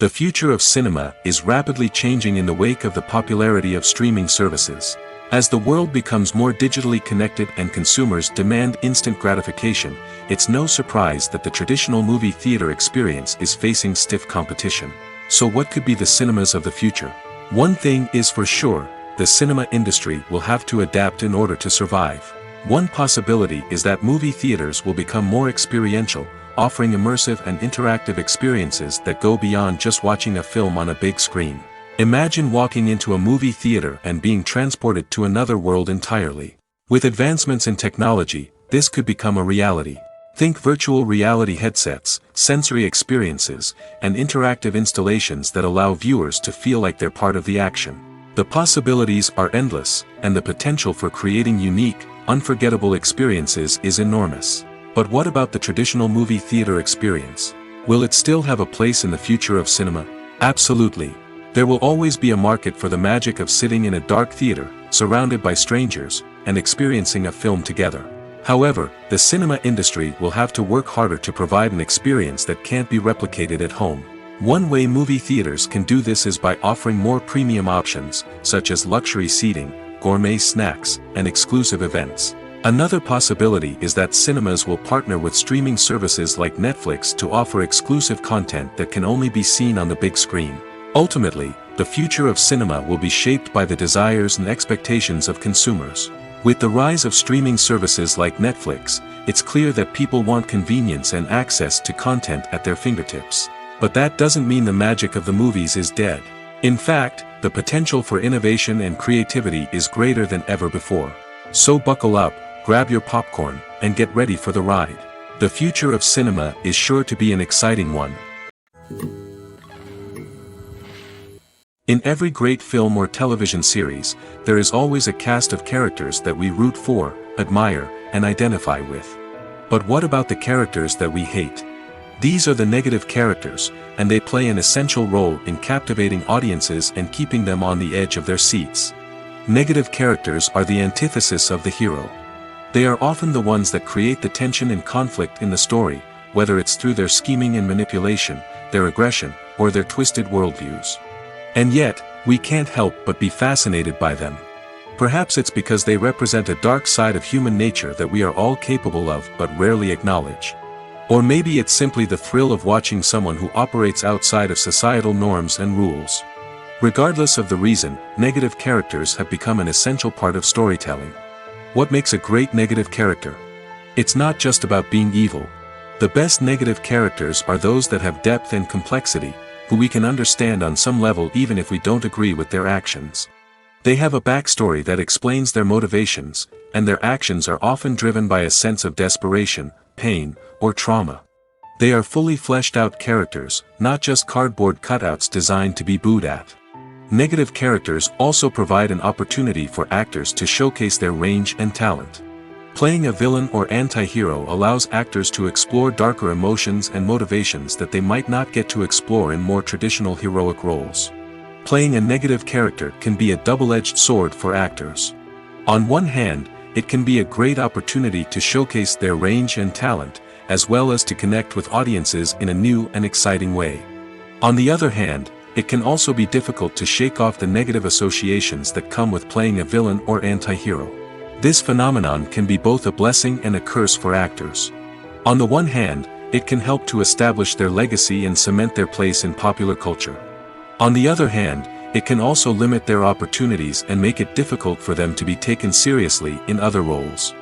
The future of cinema is rapidly changing in the wake of the popularity of streaming services. As the world becomes more digitally connected and consumers demand instant gratification, it's no surprise that the traditional movie theater experience is facing stiff competition. So what could be the cinemas of the future? One thing is for sure, the cinema industry will have to adapt in order to survive. One possibility is that movie theaters will become more experiential, offering immersive and interactive experiences that go beyond just watching a film on a big screen. Imagine walking into a movie theater and being transported to another world entirely. With advancements in technology, this could become a reality. Think virtual reality headsets, sensory experiences, and interactive installations that allow viewers to feel like they're part of the action. The possibilities are endless, and the potential for creating unique, unforgettable experiences is enormous. But what about the traditional movie theater experience? Will it still have a place in the future of cinema? Absolutely. There will always be a market for the magic of sitting in a dark theater, surrounded by strangers, and experiencing a film together. However, the cinema industry will have to work harder to provide an experience that can't be replicated at home. One way movie theaters can do this is by offering more premium options, such as luxury seating, gourmet snacks, and exclusive events. Another possibility is that cinemas will partner with streaming services like Netflix to offer exclusive content that can only be seen on the big screen. Ultimately, the future of cinema will be shaped by the desires and expectations of consumers. With the rise of streaming services like Netflix, it's clear that people want convenience and access to content at their fingertips. But that doesn't mean the magic of the movies is dead. In fact, the potential for innovation and creativity is greater than ever before. So buckle up, grab your popcorn, and get ready for the ride. The future of cinema is sure to be an exciting one. In every great film or television series, there is always a cast of characters that we root for, admire, and identify with. But what about the characters that we hate? These are the negative characters, and they play an essential role in captivating audiences and keeping them on the edge of their seats. Negative characters are the antithesis of the hero. They are often the ones that create the tension and conflict in the story, whether it's through their scheming and manipulation, their aggression, or their twisted worldviews. And yet, we can't help but be fascinated by them. Perhaps it's because they represent a dark side of human nature that we are all capable of but rarely acknowledge. Or maybe it's simply the thrill of watching someone who operates outside of societal norms and rules. Regardless of the reason, negative characters have become an essential part of storytelling. What makes a great negative character? It's not just about being evil. The best negative characters are those that have depth and complexity, who we can understand on some level even if we don't agree with their actions. They have a backstory that explains their motivations, and their actions are often driven by a sense of desperation, pain, or trauma. They are fully fleshed out characters, not just cardboard cutouts designed to be booed at. Negative characters also provide an opportunity for actors to showcase their range and talent. Playing a villain or anti-hero allows actors to explore darker emotions and motivations that they might not get to explore in more traditional heroic roles. Playing a negative character can be a double-edged sword for actors. On one hand, it can be a great opportunity to showcase their range and talent, as well as to connect with audiences in a new and exciting way. On the other hand, it can also be difficult to shake off the negative associations that come with playing a villain or anti-hero. This phenomenon can be both a blessing and a curse for actors. On the one hand, it can help to establish their legacy and cement their place in popular culture. On the other hand, it can also limit their opportunities and make it difficult for them to be taken seriously in other roles.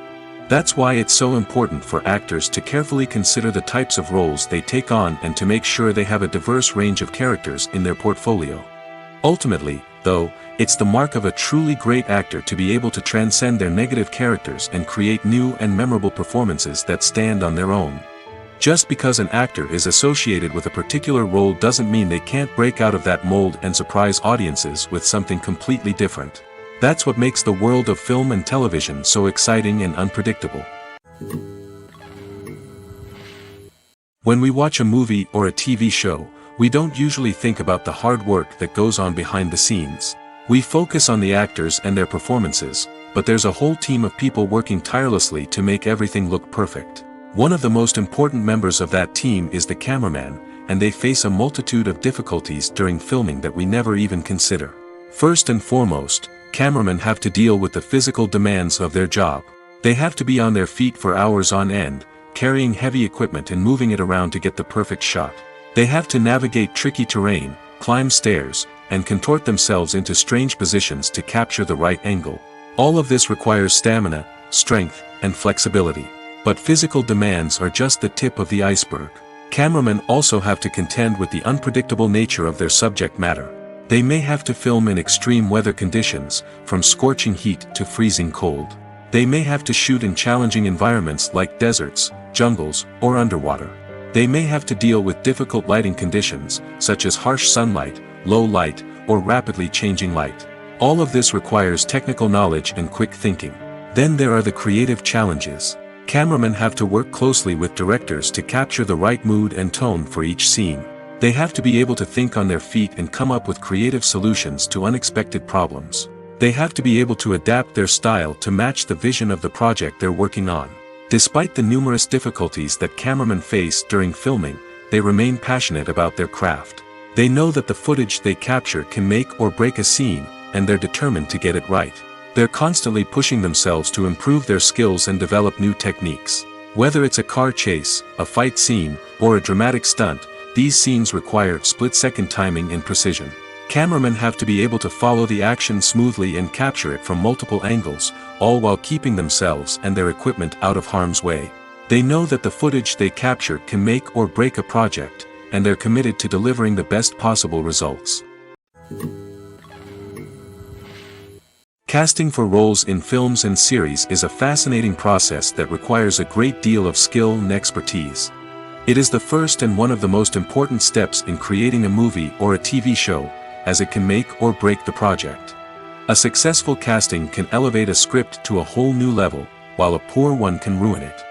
That's why it's so important for actors to carefully consider the types of roles they take on and to make sure they have a diverse range of characters in their portfolio. Ultimately, though, it's the mark of a truly great actor to be able to transcend their negative characters and create new and memorable performances that stand on their own. Just because an actor is associated with a particular role doesn't mean they can't break out of that mold and surprise audiences with something completely different. That's what makes the world of film and television so exciting and unpredictable. When we watch a movie or a TV show, we don't usually think about the hard work that goes on behind the scenes. We focus on the actors and their performances, but there's a whole team of people working tirelessly to make everything look perfect. One of the most important members of that team is the cameraman, and they face a multitude of difficulties during filming that we never even consider. First and foremost, cameramen have to deal with the physical demands of their job. They have to be on their feet for hours on end, carrying heavy equipment and moving it around to get the perfect shot. They have to navigate tricky terrain, climb stairs, and contort themselves into strange positions to capture the right angle. All of this requires stamina, strength, and flexibility. But physical demands are just the tip of the iceberg. Cameramen also have to contend with the unpredictable nature of their subject matter. They may have to film in extreme weather conditions, from scorching heat to freezing cold. They may have to shoot in challenging environments like deserts, jungles, or underwater. They may have to deal with difficult lighting conditions, such as harsh sunlight, low light, or rapidly changing light. All of this requires technical knowledge and quick thinking. Then there are the creative challenges. Cameramen have to work closely with directors to capture the right mood and tone for each scene. They have to be able to think on their feet and come up with creative solutions to unexpected problems. They have to be able to adapt their style to match the vision of the project they're working on. Despite the numerous difficulties that cameramen face during filming, they remain passionate about their craft. They know that the footage they capture can make or break a scene, and they're determined to get it right. They're constantly pushing themselves to improve their skills and develop new techniques. Whether it's a car chase, a fight scene, or a dramatic stunt, these scenes require split-second timing and precision. Cameramen have to be able to follow the action smoothly and capture it from multiple angles, all while keeping themselves and their equipment out of harm's way. They know that the footage they capture can make or break a project, and they're committed to delivering the best possible results. Casting for roles in films and series is a fascinating process that requires a great deal of skill and expertise. It is the first and one of the most important steps in creating a movie or a TV show, as it can make or break the project. A successful casting can elevate a script to a whole new level, while a poor one can ruin it.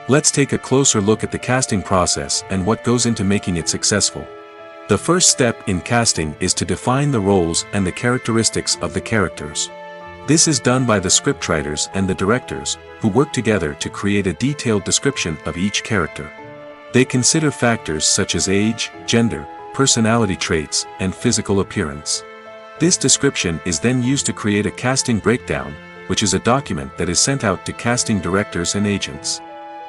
Let's take a closer look at the casting process and what goes into making it successful. The first step in casting is to define the roles and the characteristics of the characters. This is done by the scriptwriters and the directors, who work together to create a detailed description of each character. They consider factors such as age, gender, personality traits, and physical appearance. This description is then used to create a casting breakdown, which is a document that is sent out to casting directors and agents.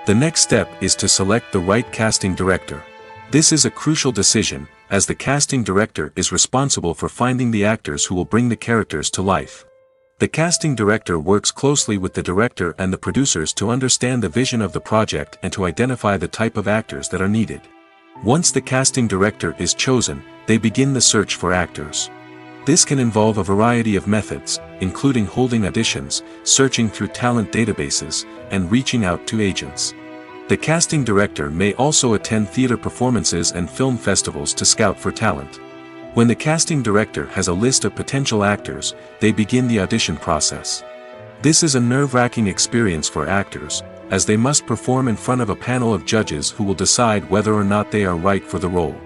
The next step is to select the right casting director. This is a crucial decision, as the casting director is responsible for finding the actors who will bring the characters to life. The casting director works closely with the director and the producers to understand the vision of the project and to identify the type of actors that are needed. Once the casting director is chosen, they begin the search for actors. This can involve a variety of methods, including holding auditions, searching through talent databases, and reaching out to agents. The casting director may also attend theater performances and film festivals to scout for talent. When the casting director has a list of potential actors, they begin the audition process. This is a nerve-wracking experience for actors, as they must perform in front of a panel of judges who will decide whether or not they are right for the role.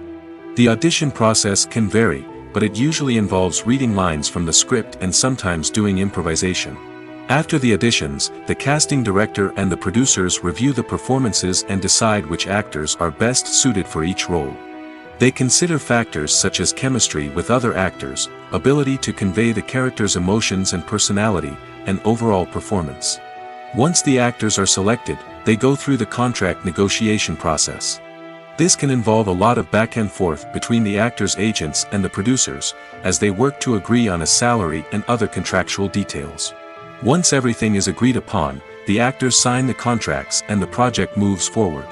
The audition process can vary, but it usually involves reading lines from the script and sometimes doing improvisation. After the auditions, the casting director and the producers review the performances and decide which actors are best suited for each role. They consider factors such as chemistry with other actors, ability to convey the character's emotions and personality, and overall performance. Once the actors are selected, they go through the contract negotiation process. This can involve a lot of back and forth between the actors' agents and the producers, as they work to agree on a salary and other contractual details. Once everything is agreed upon, the actors sign the contracts and the project moves forward.